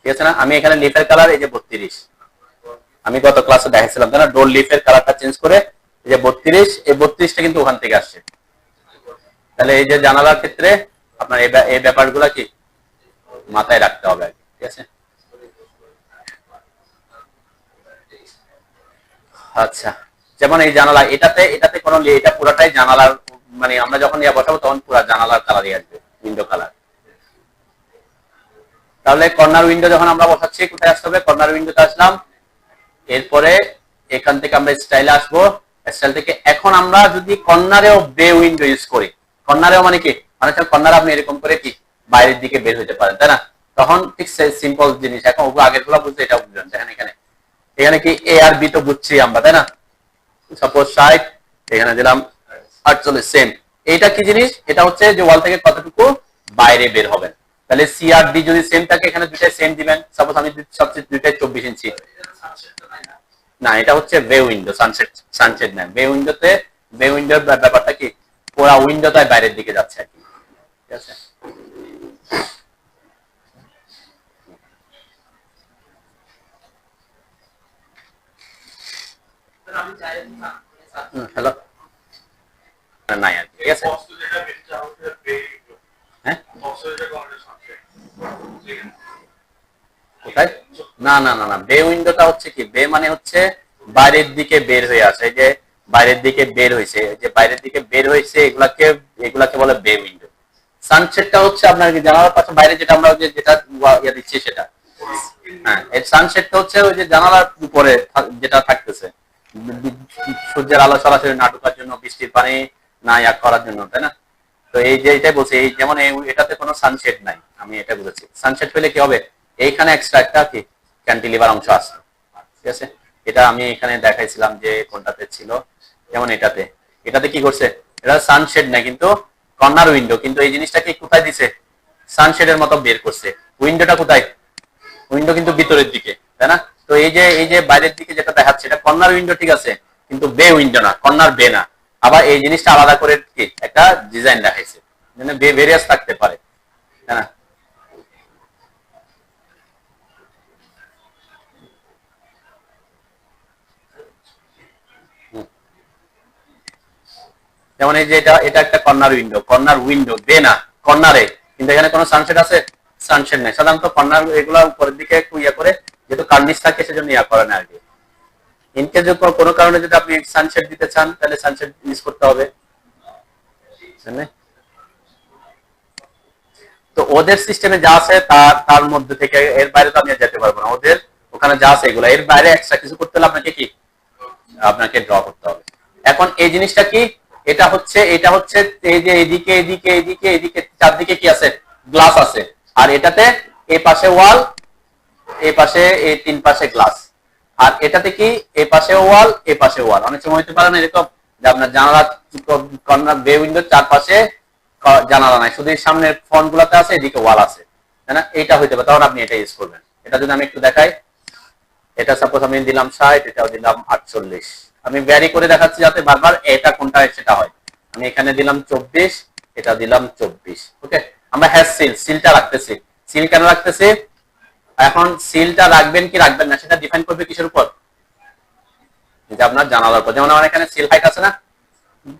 ঠিক আছে না। আমি এখানে লিফের কালার এই যে 32 আমি গত ক্লাসে দেখাইছিলাম, তাই না। ডোর লিফের কালারটা চেঞ্জ করে এই যে 32, এই 32টা কিন্তু ওখান থেকে আসছে। তাহলে এই যে জানালার ক্ষেত্রে আপনার এই ব্যাপারগুলো কি মাথায় রাখতে হবে, ঠিক আছে। আচ্ছা, যেমন এই জানালা এটাতে কোনো এটা পুরোটাই জানালার, মানে আমরা যখন ইয়া বসাবো তখন পুরো জানালার কালারই আসবে, উইন্ডো কালার। তাহলে কর্নার উইন্ডো যখন আমরা বসাচ্ছি কোথায় আসতে হবে, কর্নার উইন্ডোতে আসলাম, এরপরে এখান থেকে আমরা স্টাইলে আসবো, স্টাইল থেকে এখন আমরা যদি কর্নারেও বে উইন্ডো ইউজ করি, কর্নারেও মানে কি, মানে কর্নার আপনি এরকম করে কি বাইরের দিকে বের হতে পারেন, তাই না। তখন ঠিক সিম্পল জিনিস, এখন আগের গুলো বুঝতে এটা বুঝলেন, দেখেন এখানে এখানে কি এ আর বি তো বুঝছি আমরা, তাই না। সাপোজ 60 এখানে দিলাম 48, সেম। এইটা কি জিনিস, এটা হচ্ছে যে ওয়াল থেকে কতটুকু বাইরে বের হবেন। তাহলে সি আর ডি যদি সেম থাকে এখানে দুইটাই সেম দিবেন। সাপোজ আমি সবচেয়ে দুইটাই 24 ইঞ্চি, না এটা হচ্ছে বে উইন্ডো, সানসেট না। বে উইন্ডোর ব্যাপারটা কি পুরো উইন্ডোটাই বাইরের দিকে যাচ্ছে আর কি, ঠিক আছে। হ্যালো, নাই আর ঠিক আছে। হ্যাঁ, কোথায়, না না না না, বে উইন্ডোটা হচ্ছে কি, বে মানে হচ্ছে বাইরের দিকে বের হয়ে আসে। এই যে বাইরের দিকে বের হয়েছে, যে বাইরের দিকে বের হয়েছে এগুলাকে বলে বে উইন্ডো। সানসেটটা হচ্ছে আপনার কি জানালার পাশে বাইরে যেটা আমরা যেটা ইয়া দিচ্ছি সেটা। হ্যাঁ, এই সানসেটটা হচ্ছে ওই যে জানালার উপরে যেটা থাকতেছে, সূর্যের আলো সরাসরি না ঢোকার জন্য, বৃষ্টির পানি না ইয়া করার জন্য, তাই না। তো এই যে এটাই বলছি, এই যেমন এটাতে কোনো সানসেট নাই, আমি এটা বুঝেছি। সানসেট হলে কি হবে, এইখানে এক্সট্রা একটা কি ক্যান্টিলিভার অংশ আছে, ঠিক আছে। এটা আমি এখানে দেখাইছিলাম যে কোনটাতে ছিল, যেমন এটাতে কি করছে, এটা সানশেড না কিন্তু কর্নার উইন্ডো, কিন্তু এই জিনিসটাকে কোথায় দিছে, সানশেডের মতো বের করছে। উইন্ডোটা কোথায়, উইন্ডো কিন্তু ভিতরের দিকে, তাই না। তো এই যে বাইরের দিকে যেটা দেখাচ্ছে এটা কর্নার উইন্ডো, ঠিক আছে, কিন্তু বে উইন্ডো না, কর্নার বে না। আবার এই জিনিসটা আলাদা করে কি একটা ডিজাইন দেখাইছে, মানে বে ভেরিয়াস থাকতে পারে, তাই না। যেমন এই যে এটা একটা কর্নার উইন্ডো বে না, কর্নারে, কিন্তু এখানে কোনো সানশেড আছে, সানশেড নেই। সাধারণত কর্নার এগুলা উপরের দিকে একটু ইয়া করে, যেহেতু কার্নিশ থাকে সেজন্য ইয়া করে না আর কি। ইনকেস যদি কোনো কারণে যদি আপনি সানশেড দিতে চান তাহলে সানশেড ইউজ করতে হবে। তো ওদের সিস্টেমে যা আছে তার মধ্যে থেকে এর বাইরে তো আমি যেতে পারবো না। ওদের ওখানে যা আছে এগুলো, এর বাইরে এক্সট্রা কিছু করতে হলে আপনাকে ড্র করতে হবে। এখন এই জিনিসটা কি, এটা হচ্ছে এই যে এদিকে এদিকে এদিকে এদিকে চারদিকে কি আছে, গ্লাস আছে। আর এটাতে এই পাশে ওয়াল, এই পাশে এই তিন পাশে গ্লাস। আর এটাতে কি এই পাশে ওয়াল, এই পাশে ওয়াল। অনেক সময় হতে পারে না এরকম যে আপনার জানালা কর্নার বে উইন্ডোর চারপাশে জানালা নাই, শুধু সামনের ফ্রন্ট গুলাতে আছে, এদিকে ওয়াল আছে, তাই না। এটা হইতে পারে, তখন আপনি এটা ইউজ করবেন। এটা যদি আমি একটু দেখাই, এটা সাপোজ আমি দিলাম 60, এটাও দিলাম 48। আমি ভ্যারি করে দেখাচ্ছি যাতে বারবার এটা কোনটা সেটা হয়। আমি এখানে দিলাম 24, এটা দিলাম 24। ওকে, আমরা হ্যাশ সিলটা রাখতেছি। সিল কেন রাখতেছি? এখন সিলটা রাখবেন কি রাখবেন না সেটা ডিফাইন করবে কিসের উপর? যে আপনার জানালার উপর। যেমন আমার এখানে সিল হাইট আছে না,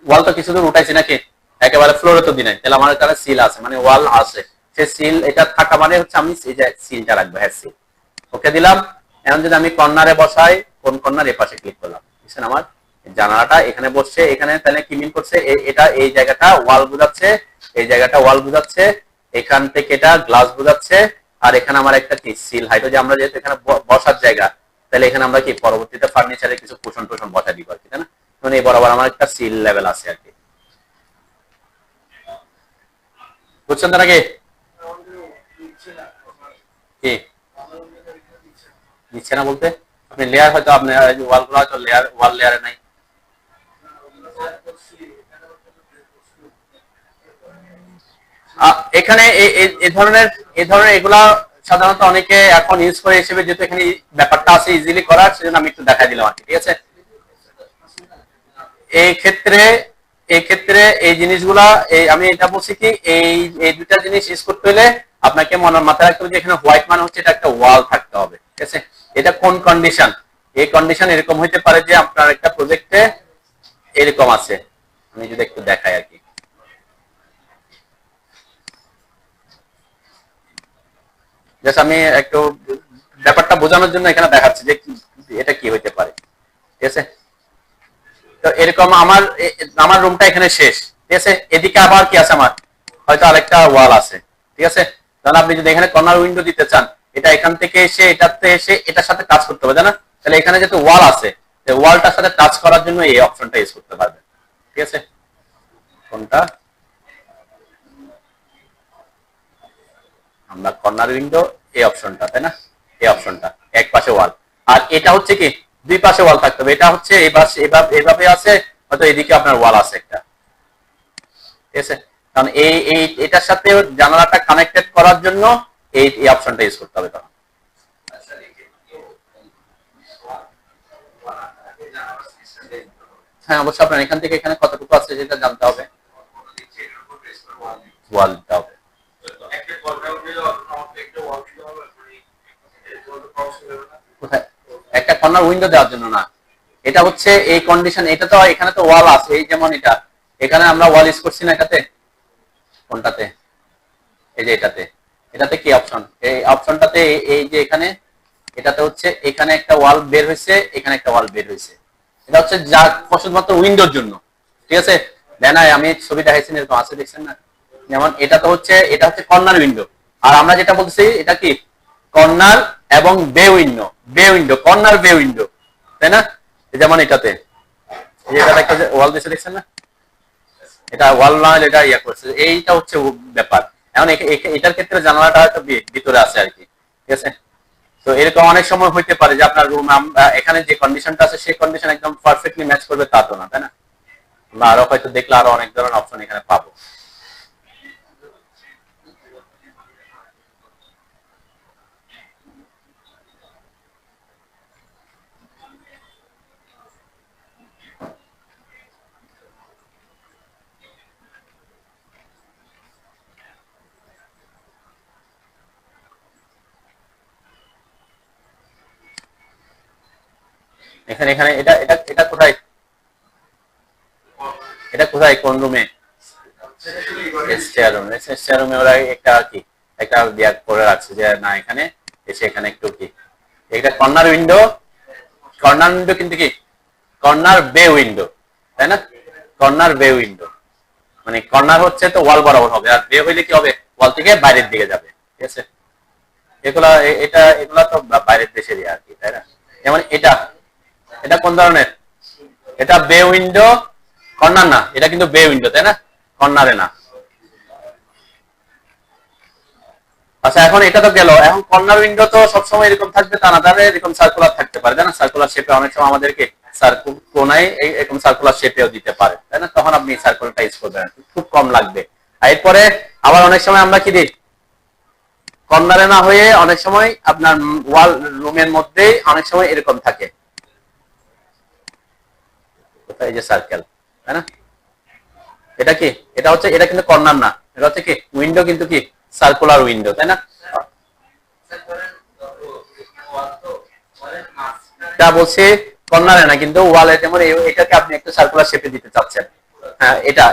ওয়াল তো কিছু দূর উঠাইছি নাকি, একেবারে ফ্লোরে তো দিনাই, তাহলে আমার এখানে সিল আছে মানে ওয়াল আছে, সে সিল এটা থাকা মানে হচ্ছে আমি এই যে সিলটা রাখবো, হ্যাঁ সিল। ওকে দিলাম। এখন যদি আমি কর্নারে বসাই, কোন কর্নার? এ পাশে ক্লিক করলাম, বুঝছেন আমার জানালাটা এখানে বসছে, এখানে তাহলে কি মিন করছে? এটা এই জায়গাটা ওয়াল বোঝাচ্ছে, এই জায়গাটা ওয়াল বোঝাচ্ছে, এখান থেকে এটা গ্লাস বোঝাচ্ছে, আর এখানে আমার একটা কি সিল হাইট, যে আমরা যেহেতু এখানে বসার জায়গা, তাহলে এখানে আমরা কি পরবর্তীতে ফার্নিচারে কিছু কুশন টুশন বসা দিব আর কি, তাই না? মানে এই বরাবর আমার একটা সিল লেভেল আছে আর কি, বুঝছেন তো নাকি? কি দিচ্ছে না বলতে? আপনি লেয়ার হয়তো আপনি ওয়াল গুলো হয়তো লেয়ার ওয়াল লেয়ারে নাই। এখানে এই ধরনের এগুলা সাধারণত অনেকে এখন ইউজ করে হিসেবে, যেহেতু এখানে ব্যাপারটা আছে ইজিলি করার, সেজন্য আমি একটু দেখাই দিলাম আর কি, ঠিক আছে? এই ক্ষেত্রে এই জিনিসগুলা আমি এটা বলছি কি, এই দুটা জিনিস ইউজ করতে হলে আপনাকে মাথায় রাখতে হবে যে এখানে হোয়াইট মানে হচ্ছে এটা একটা ওয়াল থাকতে হবে, ঠিক আছে? এটা কোন কন্ডিশন? এই কন্ডিশন এরকম হইতে পারে যে আপনার একটা প্রজেক্টে এরকম আছে, আমি যদি একটু দেখাই আর কি। জাস্ট আমি একটু ব্যাপারটা বোঝানোর জন্য এখানে দেখাচ্ছি যে এটা কি হইতে পারে, ঠিক আছে? তো এরকম আমার আমার রুমটা এখানে শেষ, ঠিক আছে? এদিকে আবার কি আছে আমার, হয়তো আরেকটা ওয়াল আছে, ঠিক আছে? তাহলে আপনি যদি এখানে কর্নার উইন্ডো দিতে চান, এটা এখান থেকে এসে এটাতে এসে এটার সাথে টাচ করতে হবে, তাই না? তাহলে এখানে যেহেতু ওয়াল আছে, ওয়ালটার সাথে টাচ করার জন্য এই অপশনটা ইউজ করতে পারবেন, ঠিক আছে? কোনটা? আমরা কর্নার উইন্ডো, এই অপশনটা, তাই না? এই অপশনটা এক পাশে ওয়াল, আর এটা হচ্ছে কি দুই পাশে ওয়াল থাকতে হবে। এটা হচ্ছে এই পাশে এভাবে আছে, হয়তো এদিকে আপনার ওয়াল আছে একটা, ঠিক আছে? কারণ এই এটার সাথে জানালাটা কানেক্টেড করার জন্য এই অপশনটা ইউজ করতে হবে তখন। হ্যাঁ, অবশ্যই আপনার এখান থেকে এখানে কতটুকু আছে সেটা জানতে হবে, ওয়াল দিতে হবে। কোথায়? একটা কর্নার উইন্ডো দেওয়ার জন্য না, এটা হচ্ছে এই কন্ডিশন, এটা তো এখানে তো ওয়াল আছে, এই যেমন এটা এখানে আমরা ওয়াল ইউজ করছি না এটাতে, কোনটাতে? এই যে এটাতে, এটাতে কি অপশন? এই অপশনটাতে এই যে এখানে এটাতে হচ্ছে এখানে একটা ওয়াল বের হয়েছে, এখানে একটা ওয়াল বের হয়েছে, এটা হচ্ছে যা শুধুমাত্র উইন্ডোর জন্য, ঠিক আছে? দেন আমি ছবি দেখাইছি এরকম আছে, দেখছেন না? যেমন এটা তো হচ্ছে এটা হচ্ছে কর্নার উইন্ডো, আর আমরা যেটা বলছি এটা কি কর্নার এবং বে উইন্ডো, কর্নার বে উইন্ডো, তাই না? যেমন এটাতে এই যে এটা একটা ওয়াল দিয়েছে, দেখছেন না? এটা ওয়াল না, এটা ইয়া করছে, এইটা হচ্ছে ব্যাপার। এখন এটার ক্ষেত্রে জানালাটা হয়তো ভিতরে আছে আর কি, ঠিক আছে? তো এরকম অনেক সময় হইতে পারে যে আপনার রুম এখানে যে কন্ডিশনটা আছে সেই কন্ডিশন একদম পারফেক্টলি ম্যাচ করবে তা তো না, তাই না? আমরা আরো হয়তো দেখলে আরো অনেক ধরনের অপশন এখানে পাবো। এখানে এখানে এটা এটা এটা কোথায়? এটা কোথায়, কোন রুমে? স্টেয়ার রুমে। স্টেয়ার রুমে ওরা একটা কি একটা দেয়া করে রাখছে যে না এখানে এসে এখানে একটু কি, এটা কর্নার উইন্ডো, কর্নার উইন্ডো কিন্তু কি কর্নার বে উইন্ডো, তাই না? কর্নার বে উইন্ডো মানে কর্নার হচ্ছে তো ওয়াল বরাবর হবে, আর বে হইলে কি হবে, ওয়াল থেকে বাইরের দিকে যাবে, ঠিক আছে? এগুলা তো বাইরের দেশেরই আর কি, তাই না? যেমন এটা এটা কোন ধরনের? এটা বে উইন্ডো, কর্নার না, এটা কিন্তু বে উইন্ডো, তাই না? কর্নারে না। আচ্ছা, এখন এটা তো গেল, এখন কর্নার উইন্ডো তো সবসময় এরকম থাকবে তা না, তাহলে এরকম সার্কুলার থাকতে পারে, তাই না? সার্কুলার শেপে অনেক সময় আমাদেরকে কোনায় এরকম সার্কুলার শেপেও দিতে পারে, তাই না? তখন আপনি সার্কুলারটা ইউজ করবেন, খুব কম লাগবে। আর এরপরে আবার অনেক সময় আমরা কি দিই, কর্নারে না হয়ে অনেক সময় আপনার ওয়াল রুমের মধ্যে অনেক সময় এরকম থাকে, কোথায়? যে সার্কেল, তাই না? এটা কি, এটা হচ্ছে, এটা কিন্তু কর্নার না, এটা হচ্ছে কি উইন্ডো, কিন্তু কি সার্কুলার উইন্ডো, তাই না? এটা বলছে কর্নারে না, কিন্তু ওয়ালে, যেমন এটাকে আপনি একটা সার্কুলার শেপে দিতে চাচ্ছেন, হ্যাঁ এটা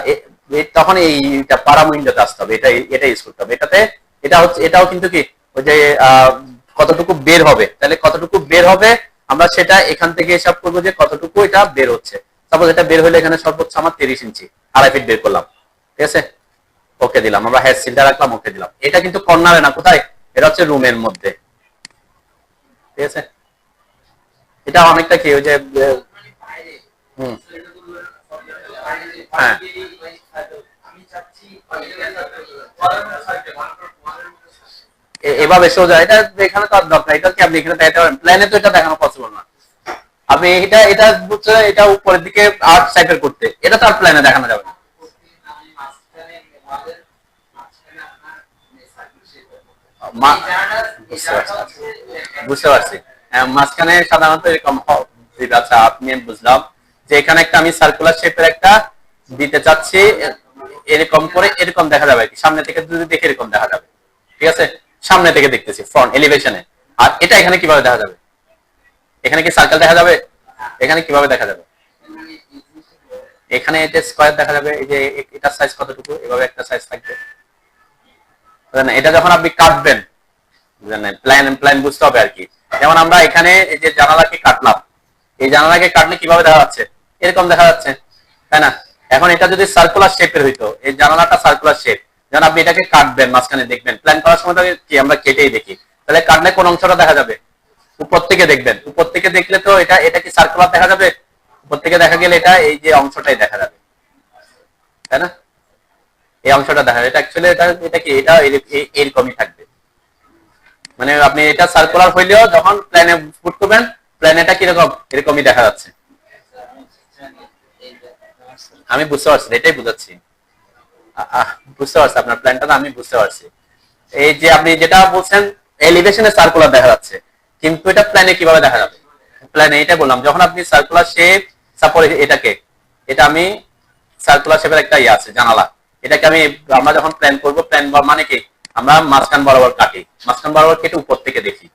তখন এইটা পারাম উইন্ডোতে আসতে হবে, এটা ইউজ করতে হবে। এটাতে এটা হচ্ছে, এটাও কিন্তু কি ওই যে কতটুকু বের হবে, তাহলে কতটুকু বের হবে আমরা সেটা এখান থেকে হিসাব করবো যে কতটুকু এটা বের হচ্ছে। সাপোজ এটা বের হলে এখানে সর্বোচ্চ আমার 30 ইঞ্চি, 2.5 ফিট বের করলাম, ঠিক আছে, ওকে দিলাম, আমরা হেড সিলটা রাখলাম, ওকে দিলাম। এটা কিন্তু কর্নারে না, কোথায়, এটা হচ্ছে রুমের মধ্যে, ঠিক আছে। এটা অনেকটা কি ওই যে হুম, হ্যাঁ এভাবে সোজা, এটা এখানে তো আর দরকার, এটা কি আপনি এখানে দেখাতে পারেন, প্ল্যানে তো এটা দেখানো পসিবল না। আপনি এটা এটা বুঝছে, এটা উপরের দিকে আর্ট সাইডের করতে, এটা তো আর প্ল্যানে দেখানো যাবে না। বুঝতে পারছি, মাঝখানে সাধারণত এরকম আচ্ছা আপনি, বুঝলাম যে এখানে একটা আমি সার্কুলার শেপের একটা দিতে চাচ্ছি, এরকম করে এরকম দেখা যাবে, সামনে থেকে যদি দেখে এরকম দেখা যাবে, ঠিক আছে, সামনে থেকে দেখতেছি ফ্রন্ট এলিভেশনে। আর এটা এখানে কিভাবে দেখা যাবে, এখানে কি সার্কেল দেখা যাবে, এখানে কিভাবে দেখা যাবে, এখানে এটা স্কয়ার দেখা যাবে, এই যে এটার সাইজ কতটুকু, এভাবে একটা সাইজ থাকবে, এটা যখন আপনি কাটবেন, প্ল্যান প্ল্যান বুঝতে হবে আর কি। যেমন আমরা এখানে এই যে জানালাকে কাটলাম, এই জানালাকে কাটলে কিভাবে দেখা যাচ্ছে, এরকম দেখা যাচ্ছে, তাই না? এখন এটা যদি সার্কুলার শেপের হইতো, এই জানালাটা সার্কুলার শেপ, যখন আপনি এটাকে কাটবেন মাঝখানে দেখবেন, প্ল্যান করার সময় কি আমরা কেটেই দেখি, তাহলে কাটলে কোন অংশটা দেখা যাবে, উপর থেকে দেখবেন, উপর থেকে দেখলে তো এটা এটা কি সার্কুলার দেখা যাবে, উপর থেকে দেখা গেলে এটা এই যে অংশটাই দেখা যাবে, তাই না? এই অংশটা দেখা যাবে, এটা অ্যাকচুয়ালি এটা এটা কি এটা এরকমই থাকবে, মানে আপনি এটা সার্কুলার হইলেও যখন প্ল্যানে ফুট করবেন, প্ল্যানেটা কিরকম এরকমই দেখা যাচ্ছে। আমি বুঝতে পারছি, এটাই বুঝাচ্ছি, বুঝতে পারছি আপনার প্ল্যানটা, আমি বুঝতে পারছি। এই যে আপনি যেটা বলছেন এলিভেশনে সার্কুলার দেখা যাচ্ছে, কিন্তু এটা প্ল্যানে কিভাবে দেখা যাবে, প্ল্যানে এটা বললাম যখন আপনি সার্কুলার শেপ, সাপোজ এটাকে, এটা আমি সার্কুলার শেপের একটা ইয়ে আছে জানালা, এটাকে আমি, আমরা যখন প্ল্যান করব, প্ল্যান মানে কি আমরা মাঝখান বরাবর কাটি, মাঝখান বরাবর কেটে উপর থেকে দেখি,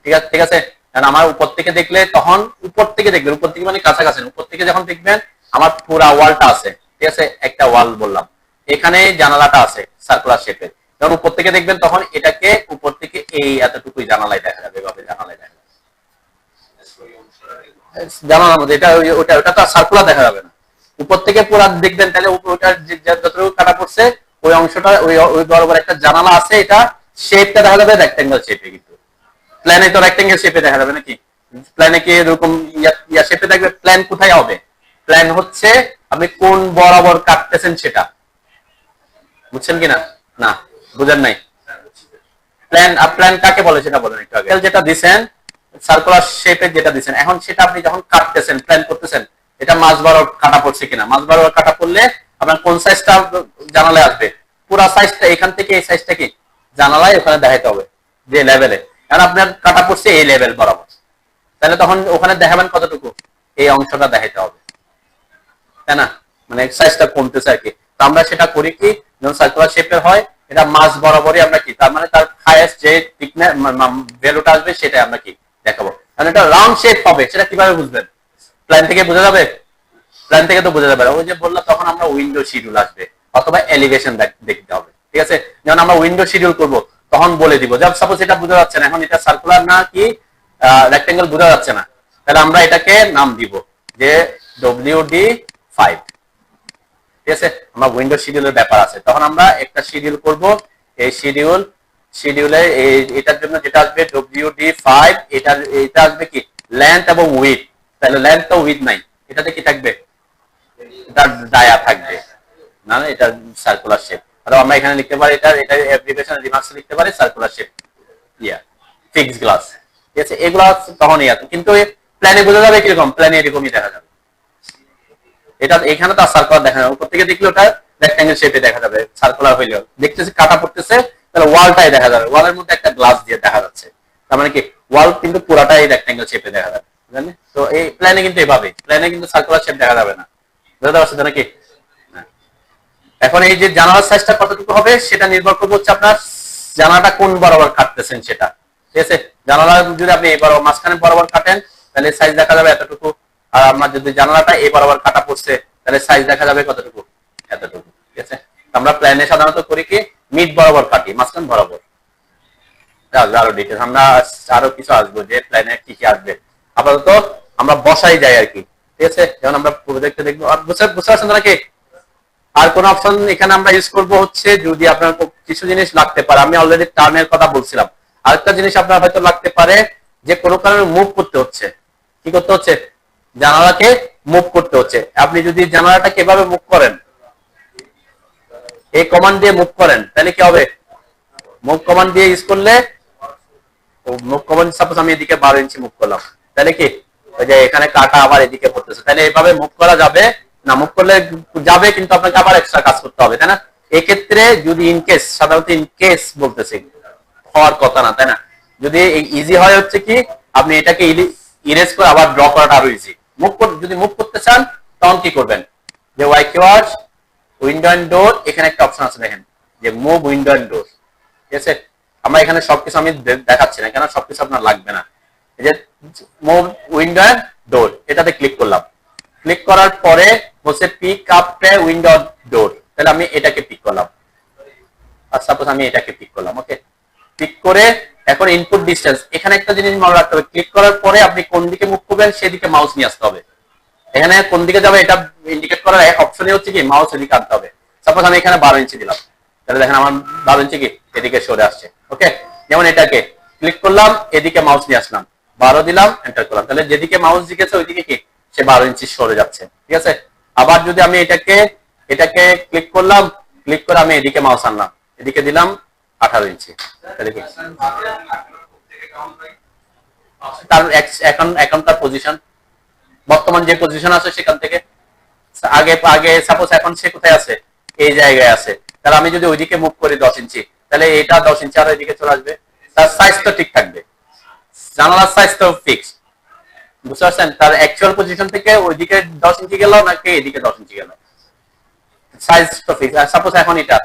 ঠিক আছে, ঠিক আছে। কারণ আমার উপর থেকে দেখলে, তখন উপর থেকে দেখবেন, উপর থেকে মানে কাছাকাছি, উপর থেকে যখন দেখবেন আমার পুরা ওয়ালটা আছে, ঠিক আছে, একটা ওয়াল বললাম, এখানে জানালাটা আছে সার্কুলার শেপের, যখন উপর থেকে দেখবেন তখন এটাকে উপর থেকে এই এতটুকুই জানালায় দেখা যাবে, এভাবে জানালায় দেখা যাবে, জানালার মধ্যে এটা ওটা ওটা তো সার্কুলার দেখা যাবে না, উপর থেকে পুরো দেখবেন, তাহলে ওটার যতটুকু কাটা পড়ছে ওই অংশটা, ওই বরাবর একটা জানালা আছে, এটা শেপটা দেখা যাবে রেক্টেঙ্গেল শেপে, কিন্তু প্ল্যানে তো রেক্টেঙ্গেল শেপে দেখা যাবে নাকি, প্ল্যানে কি এরকম ইয়া শেপে থাকবে, প্ল্যান কোথায় হবে, প্ল্যান হচ্ছে আপনি কোন বরাবর কাটতেছেন সেটা, বুঝছেন কিনা, না বুঝেন নাই, প্ল্যান প্ল্যান কাকে বলে সেটা বলেন একটু আগে, যেটা দিছেন সার্কুলার শেপে যেটা দিছেন, এখন সেটা আপনি যখন কাটতেছেন, প্ল্যান করতেছেন, এটা মাঝ বরাবর কাটা পড়ছে কিনা, মাঝ বরাবর কাটা পড়লে আপনার কোন সাইজটা জানালায় আসবে, পুরো সাইজটা এখান থেকে এই সাইজটা কি জানালায় ওখানে দেখাতে হবে যে লেভেলে, কারণ আপনার কাটা পড়ছে এই লেভেল বরাবর, তাহলে তখন ওখানে দেখাবেন কতটুকু, এই অংশটা দেখাতে হবে, তাই না, মানে সাইজটা কমতেছে আর কি। তো আমরা সেটা করি কি, যখন সার্কুলার শেপের হয়, এটা মাঝ বরাবরই আমরা কি, তার মানে তার হাইয়েস্ট যে থিকনেস ভ্যালুটা আসবে সেটাই আমরা কি দেখাবো, কারণ এটা রাউন্ড শেপ হবে, সেটা কিভাবে বুঝবেন, প্ল্যান থেকে বোঝা যাবে, প্ল্যান থেকে তো বোঝা যাবে না, ওই যে বললাম তখন আমরা উইন্ডো শিডিউল আসবে, অথবা এলিভেশন দেখতে হবে, ঠিক আছে। যখন আমরা উইন্ডো শিডিউল করব তখন বলে দিব, যেমন সাপোজ এটা বোঝা যাচ্ছে না, এখন এটা সার্কুলার না কি রেক্টেঙ্গেল বোঝা যাচ্ছে না, তাহলে আমরা এটাকে নাম দিব যে WD5, ঠিক আছে, আমরা উইন্ডো শিডিউলের ব্যাপার আছে, তখন আমরা একটা শিডিউল করব, এই শিডিউলে এটার জন্য যেটা আসবে WD5, এটা আসবে কি লেন্থ এবং উইডথ, তাহলে লেন্থ তো উইডথ নাই, এটাতে কি থাকবে, এটা ডায়া থাকবে, না না এটা সার্কুলার শেপ, আর আমরা এখানে লিখতে পারি এটা অ্যাপ্লিকেশন রিমার্কস লিখতে পারি সার্কুলার শেপ, ইয়া ফিক্স গ্লাস, ঠিক আছে, এগুলো তখন ইয়া, কিন্তু প্ল্যানে বোঝা যাবে কিরকম, প্ল্যানে এরকমই দেখা যাবে, এটা এখানে তো সার্কুলার দেখা যাবে, উপর থেকে দেখলে ওটা রেক্ট্যাঙ্গেল শেপে দেখা যাবে, সার্কুলার হইলেও দেখতেছি কাটা পড়তেছে, তাহলে ওয়ালটাই দেখা যাবে, ওয়ালের মধ্যে একটা গ্লাস দিয়ে দেখা যাচ্ছে, তার মানে কি ওয়াল কিন্তু পুরাটাই রেক্ট্যাঙ্গেল শেপে দেখা যাবে, জানেন তো এই প্ল্যানে কিন্তু এভাবে, প্ল্যানে কিন্তু সার্কুলার শেপ দেখা যাবে না, বুঝতে পারছেন নাকি, এখন এই যে জানালার সাইজটা কতটুকু হবে সেটা নির্ভর করবে হচ্ছে আপনার জানালাটা কোন বরাবর কাটতেছেন সেটা, ঠিক আছে। জানালা যদি আপনি এই বরাবর মাঝখানে বরাবর কাটেন তাহলে সাইজ দেখা যাবে এতটুকু, আর আপনার যদি জানালাটা এই বরাবর কাটা পড়ছে তাহলে সাইজ দেখা যাবে কতটুকু, এতটুকু, ঠিক আছে। আমরা প্ল্যানে সাধারণত করি কি মিড বরাবর কাটি, মাঝখান বরাবর। আরো ডিটেলস আমরা আরো কিছু আসবো যে প্ল্যানে কি কি আসবে, আপাতত আমরা বসাই যাই আর কি, ঠিক আছে। যেমন আমরা প্রজেক্টে দেখবো। আর বুঝতে পারছেন নাকি? আর কোন অপশন এখানে আমরা ইউজ করব হচ্ছে যদি আপনার কিছু জিনিস লাগতে পারে, আমি অলরেডি টার্নের কথা বলছিলাম। আরেকটা জিনিস আপনার হয়তো লাগতে পারে যে কোনো কারণে মুভ করতে হচ্ছে, কি করতে হচ্ছে, জানালাকে মুভ করতে হচ্ছে। আপনি যদি জানালাটাকে এভাবে মুভ করেন, এই কমান্ড দিয়ে মুভ করেন, তাহলে কি হবে, মুভ কমান্ড দিয়ে ইউজ করলে, মুভ কমান্ড সাপোজ আমি এদিকে 12 ইঞ্চি মুভ করলাম, তাহলে কি ওই যে এখানে কাটা আবার এদিকে পড়তেছে, তাহলে এইভাবে মুভ করা যাবে না? মুভ করলে যাবে কিন্তু আপনাকে আবার এক্সট্রা কাজ করতে হবে, তাই না? এক্ষেত্রে যদি ইনকেস, সাধারণত ইনকেস বলতেছি, হওয়ার কথা না, তাই না? যদি ইজি হয় হচ্ছে কি আপনি এটাকে ইরেজ করে আবার ড্র করাটা আরো ইজি। যদি মুভ করতে চান তখন কি করবেন, যে why keyword window and door, এখানে একটা অপশন আছে দেখেন যে মুভ উইন্ডো এন্ড ডোর, ঠিক আছে। আমরা এখানে সবকিছু আমি দেখাচ্ছি না, কেন সবকিছু আপনার লাগবে না। এই যে মুভ উইন্ডো এন্ড ডোর, এটাতে ক্লিক করলাম। ক্লিক করার পরে বলছে পিক আপ উইন্ডো ডোর, তাহলে আমি এটাকে পিক করলাম, আর সাপোজ আমি এটাকে পিক করলাম। ওকে, ক্লিক করে এখন ইনপুট ডিসটেন্স, এখানে একটা জিনিস মনে রাখতে হবে, ক্লিক করার পরে আপনি কোন দিকে মুভ করবেন সেদিকে মাউস নিয়ে আসতে হবে। এখানে কোন দিকে যাবে এটা ইন্ডিকেট করার এক অপশনই হচ্ছে কি মাউস এদিকে আনতে হবে। সাপোজ আমি এখানে 12 ইঞ্চি দিলাম, তাহলে দেখেন আমার 12 ইঞ্চি কি এদিকে সরে আসছে। ওকে, যেমন এটাকে ক্লিক করলাম, এদিকে মাউস নিয়ে আসলাম, 12 দিলাম, এন্টার করলাম, তাহলে যেদিকে মাউস দিকেছে ওইদিকে কি সে 12 ইঞ্চি সরে যাচ্ছে, ঠিক আছে। আবার যদি আমি এটাকে ক্লিক করলাম, ক্লিক করে আমি এদিকে মাউস আনলাম, এদিকে দিলাম 18 ইঞ্চি, তাহলে কি তার এখন তার পজিশন, বর্তমান যে পজিশন আছে সেখান থেকে আগে সাপোজ এখন সে কোথায় আছে, এই জায়গায় আছে, তাহলে আমি যদি ওইদিকে মুভ করি 10 ইঞ্চি, তাহলে এটা 10 ইঞ্চি আর ওইদিকে চলে আসবে, তার সাইজ তো ঠিক থাকবে, জানালার সাইজ তো ফিক্স, বুঝতে পারছেন? তার অ্যাকচুয়াল পজিশন থেকে ওইদিকে 10 ইঞ্চি গেল নাকি এদিকে 10 ইঞ্চি গেল, সাইজ তো ফিক্স। আর সাপোজ এখন এটা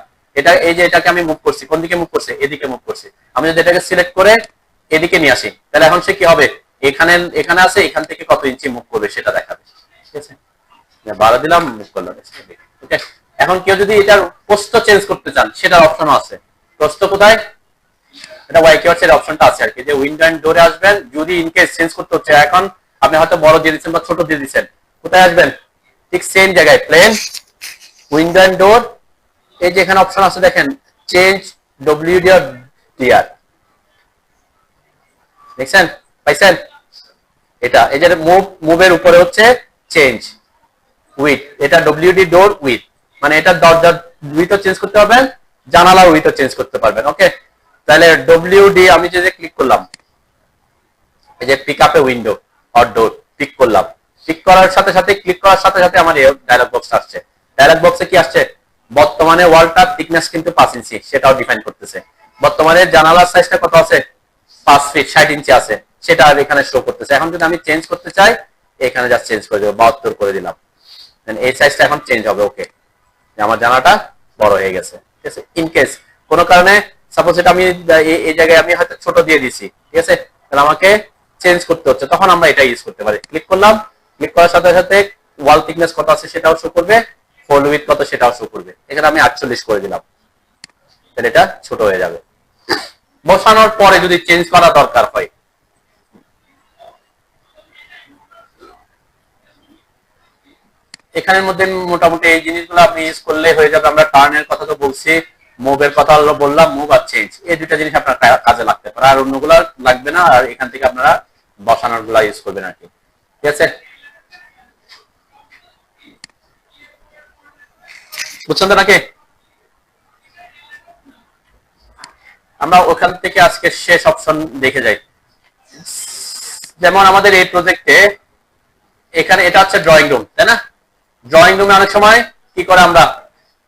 এই যে এটাকে আমি মুভ করছি, কোন দিকে মুভ করছে, এদিকে মুভ করছি, আমি যদি এটাকে সিলেক্ট করে এদিকে নিয়ে আসি, তাহলে এখন সে কি হবে, এখানে আছে, এখান থেকে কত ইঞ্চি মুভ করবে সেটা দেখাবে, ঠিক আছে। 12 দিলাম, মুভ করলাম। ওকে, এখন কেউ যদি এটার প্রস্থ চেঞ্জ করতে চান সেটার অপশন আছে। প্রস্থ কোথায়, এটা ওয়াই কিওয়ার্ডস এর অপশনটা আছে আর কি, যে উইন্ডো এন্ড ডোরে আসবেন, যদি ইন কেস চেঞ্জ করতে হচ্ছে, এখন আপনি হয়তো বড় দিয়ে দিচ্ছেন বা ছোট দিয়ে দিচ্ছেন, কোথায় আসবেন, ঠিক সেম জায়গায় প্লেন উইন্ডো এন্ড ডোর, এই যে এখানে অপশন আছে দেখেন চেঞ্জ ডব্লিউডি আর ডিআর, দেখছেন, পাইছেন? এটা এই যে মুভের উপরে হচ্ছে চেঞ্জ উইথ, এটা ডব্লিউডি ডোর উইথ, মানে এটা দরজার উইথও চেঞ্জ করতে পারবেন, জানালা উইথও চেঞ্জ করতে পারবেন। ওকে, তাহলে ডব্লিউডি আমি যে ক্লিক করলাম, এই যে পিক আপে উইন্ডো অর ডোর ক্লিক করলাম, ক্লিক করার সাথে সাথে ক্লিক করার সাথে সাথে আমার এই ডায়লগ বক্স আসছে। ডায়লগ বক্সে কি আসছে, বর্তমানে ওয়ালটার থিকনেস কিন্তু 5 ইঞ্চি, সেটাও ডিফাইন করতেছে। বর্তমানে জানালার সাইজটা কত আছে, 5 ফিট 60 ইঞ্চি আছে, সেটা এখানে শো করতেছে। এখন যদি আমি চেঞ্জ করতে চাই, এখানে জাস্ট চেঞ্জ করে দেবো, 72 করে দিলাম, এই সাইজটা এখন চেঞ্জ হবে। ওকে, আমার জানালাটা বড় হয়ে গেছে, ঠিক আছে। ইন কেস কোনো কারণে সাপোজ এটা আমি এই জায়গায় আমি হয়তো ছোট দিয়ে দিছি, ঠিক আছে, তাহলে আমাকে চেঞ্জ করতে হচ্ছে, তখন আমরা এটা ইউজ করতে পারি। ক্লিক করলাম, ক্লিক করার সাথে সাথে ওয়াল থিকনেস কত আছে সেটাও শো করবে, ফোল উইথ কত সেটাও শো করবে। এখানে আমি 48 করে দিলাম, তাহলে এটা ছোট হয়ে যাবে। বসানোর পরে যদি চেঞ্জ করা দরকার হয়, এখানের মধ্যে মোটামুটি এই জিনিসগুলো আপনি ইউজ করলে হয়ে যাবে। আমরা টার্নের কথা তো বলছি, মুভের কথা বললাম, মুভ আর চেঞ্জ, এই দুইটা জিনিস আপনার কাজে লাগতে পারে, আর অন্যগুলো লাগবে না। আর এখান থেকে আপনারা বসানোর গুলা ইউজ করবেন আর কি, ঠিক আছে। বুঝছেন তো নাকি? আমরা ওখান থেকে আজকে শেষ অপশন দেখে যাই। যেমন আমাদের এই প্রজেক্টে এখানে এটা হচ্ছে ড্রয়িং রুম, তাই না? ড্রয়িং রুমে অনেক সময় কি করে, আমরা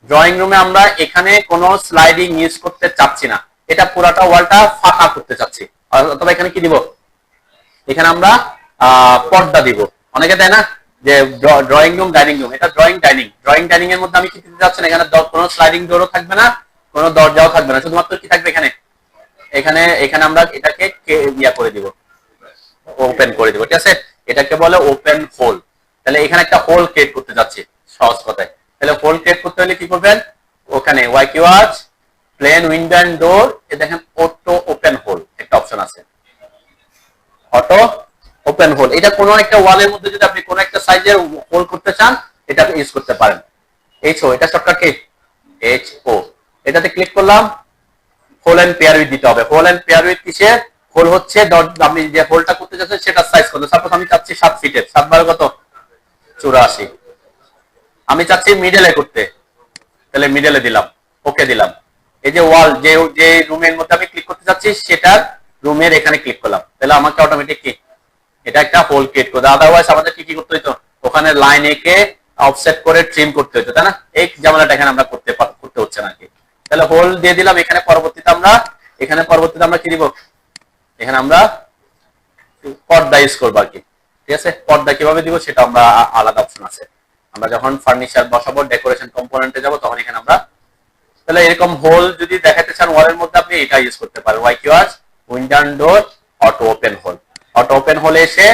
ড্রয়িং রুমে আমরা এখানে কোনো স্লাইডিং ইউজ করতে চাচ্ছি না, এটা পুরাটা ওয়ালটা ফাঁকা করতে চাচ্ছি, অথবা এখানে কি দিব, এখানে আমরা পর্দা দিব, অনেকে দেয় না, যে ড্রয়িং রুম, ডাইনিং রুম, এটা ড্রয়িং ডাইনিং এর মধ্যে আমি কি দিতে যাচ্ছি না, এখানে কোনো স্লাইডিং ডোরও থাকবে না, কোনো দরজাও থাকবে না, শুধুমাত্র কি থাকবে এখানে, এখানে এখানে আমরা এটাকে ইয়া করে দিব, ওপেন করে দিব, ঠিক আছে। এটাকে বলে ওপেন হোল। তাহলে এখানে একটা হোল ক্রিয়েট করতে যাচ্ছি সহজ কথায়। তাহলে হোল ক্রিয়েট করতে হলে কি করবেন, ওখানে Y keyword plane window and door, এ দেখেন অটো ওপেন হোল একটা অপশন আছে, অটো ওপেন হোল। এটা কোনো একটা ওয়ালের মধ্যে যদি আপনি কোনো একটা সাইজের হোল করতে চান, এটা ইউজ করতে পারেন। এইচ ও, এটা শর্টকাট কি এইচ ও, এটাতে ক্লিক করলাম, হোল এন্ড পেয়ার উইথ দিতে হবে। হোল এন্ড পেয়ার উইথ কিসের হোল হচ্ছে, আপনি যে হোলটা করতে চাচ্ছেন সেটা সাইজ কত, সাপোজ আমি চাচ্ছি 7 ফিটের, 7 বার কত 84, আমি চাচ্ছি মিডলে করতে, তাহলে মিডলে দিলাম, ওকে দিলাম। এই যে ওয়াল, যে রুমের মধ্যে আমি ক্লিক করতে চাচ্ছি সেটার রুমের এখানে ক্লিক করলাম, তাহলে আমাকে অটোমেটিক কি এটা একটা হোল ক্রিয়েট করে। আদারওয়াইজ আমাদের কি করতে হতো, ওখানে লাইন এঁকে অফসেট করে ট্রিম করতে হতো, তাই না? এই ঝামেলাটা এখানে আমরা করতে হচ্ছে না কি। তাহলে হোল দিয়ে দিলাম, এখানে পরবর্তীতে আমরা কি দিব, এখানে আমরা পর্দা ইউজ করবো আর কি, ঠিক আছে। পর্দা কিভাবে দিব সেটা আমরা আলাদা অপশন আছে, আমরা যখন ফার্নিচার বসাবো, ডেকোরেশন কম্পোনেন্টে যাব, তখন এখানে আমরা, তাহলে এরকম হোল যদি দেখাতে চান ওয়ালের মধ্যে, আপনি এটা ইউজ করতে পারেন, Y keyword window and door auto open hole. Auto open হোলে এসে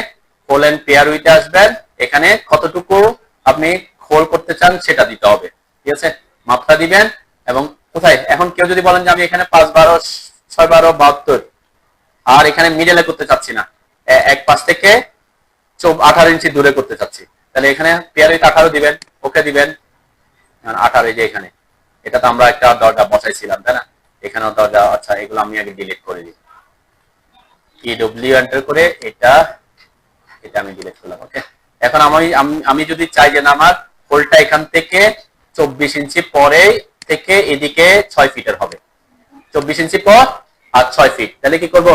হোল এন্ড পেয়ার উইথে আসবেন, এখানে কতটুকু আপনি হোল করতে চান সেটা দিতে হবে, ঠিক আছে। মাপটা দিবেন, এবং কোথায়, এখন কেউ যদি বলেন যে আমি এখানে 5 12 6 12 72, আর এখানে মিডলে করতে চাচ্ছি না, এক পাশ থেকে 18 ইঞ্চি দূরে করতে চাচ্ছি, তাহলে এখানে পেয়ার উইথ 18 দিবেন, ওকে দিবেন। 18, এই যে এখানে, এটা তো আমরা একটা দরজা বসাইছিলাম, তাই না? এখানেও দরজা, আচ্ছা এগুলো আমি আগে ডিলিট করে দিই, কি ডব্লিউ এন্টার করে এটা আমি ডিলিট করলাম, ওকে। এখন আমি যদি চাই যে না, আমার হোলটা এখান থেকে 24 ইঞ্চি পরে থেকে এদিকে 6 ফিটের হবে, 24 ইঞ্চি পর আর 6 ফিট, তাহলে কি করব,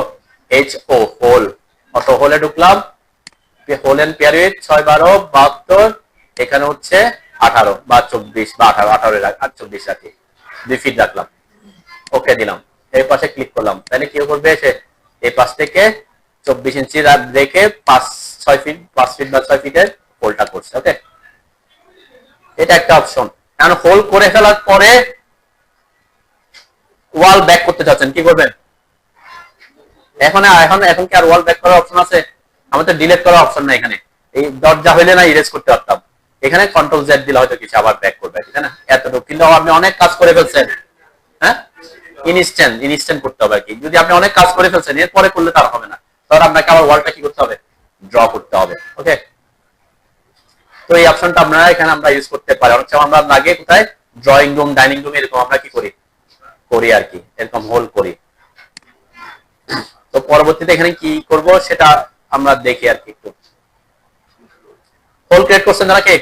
এইচ ও হোল, অটো হোলে ঢুকলাম, হোল এন্ড পেয়ার উইথ 6 12 72, এখানে হচ্ছে 18 বা 24 বা 18 আর 24 রাখি, 2 ফিট রাখলাম, ওকে দিলাম। এই পাশে ক্লিক করলাম, তাহলে কি করবে, এসে এই পাশ থেকে 24 ইঞ্চি রেখে 5 ফিট বা 6 ফিটের হোলটা করছে, ওকে। এটা একটা অপশন। এখন হোল করে ফেলার পরে ওয়াল ব্যাক করতে চাচ্ছেন, কি করবেন, এখন কি আর ওয়াল ব্যাক করার অপশন আছে? আমাদের ডিলিট করার অপশন নাই এখানে। এই দরজা হইলে না ইরেজ করতে পারতাম, এখানে কন্ট্রোল জেড দিলে হয়তো কিছু আবার ব্যাক করবে, ঠিক না? এতটুকু কিন্তু আপনি অনেক কাজ করে ফেলছেন, হ্যাঁ, ইনস্ট্যান্ট করতে হবে কি। যদি আপনি অনেক কাজ করে ফেলছেন, এরপরে করলে তার হবে না, তখন আপনাকে আবার ওয়ালটা কি করতে হবে, ড্র করতে হবে, ওকে। তো এই অপশনটা আপনারা এখানে আমরা ইউজ করতে পারি। অনেক সময় আমরা লাগে কোথায়, ড্রয়িং রুম, ডাইনিং রুম, এরকম আমরা কি করি আর কি, এরকম হোল করি। তো পরবর্তীতে এখানে কি করব সেটা আমরা দেখি আর কি। একটু হোল ক্রিয়েট করছেন যারা কে,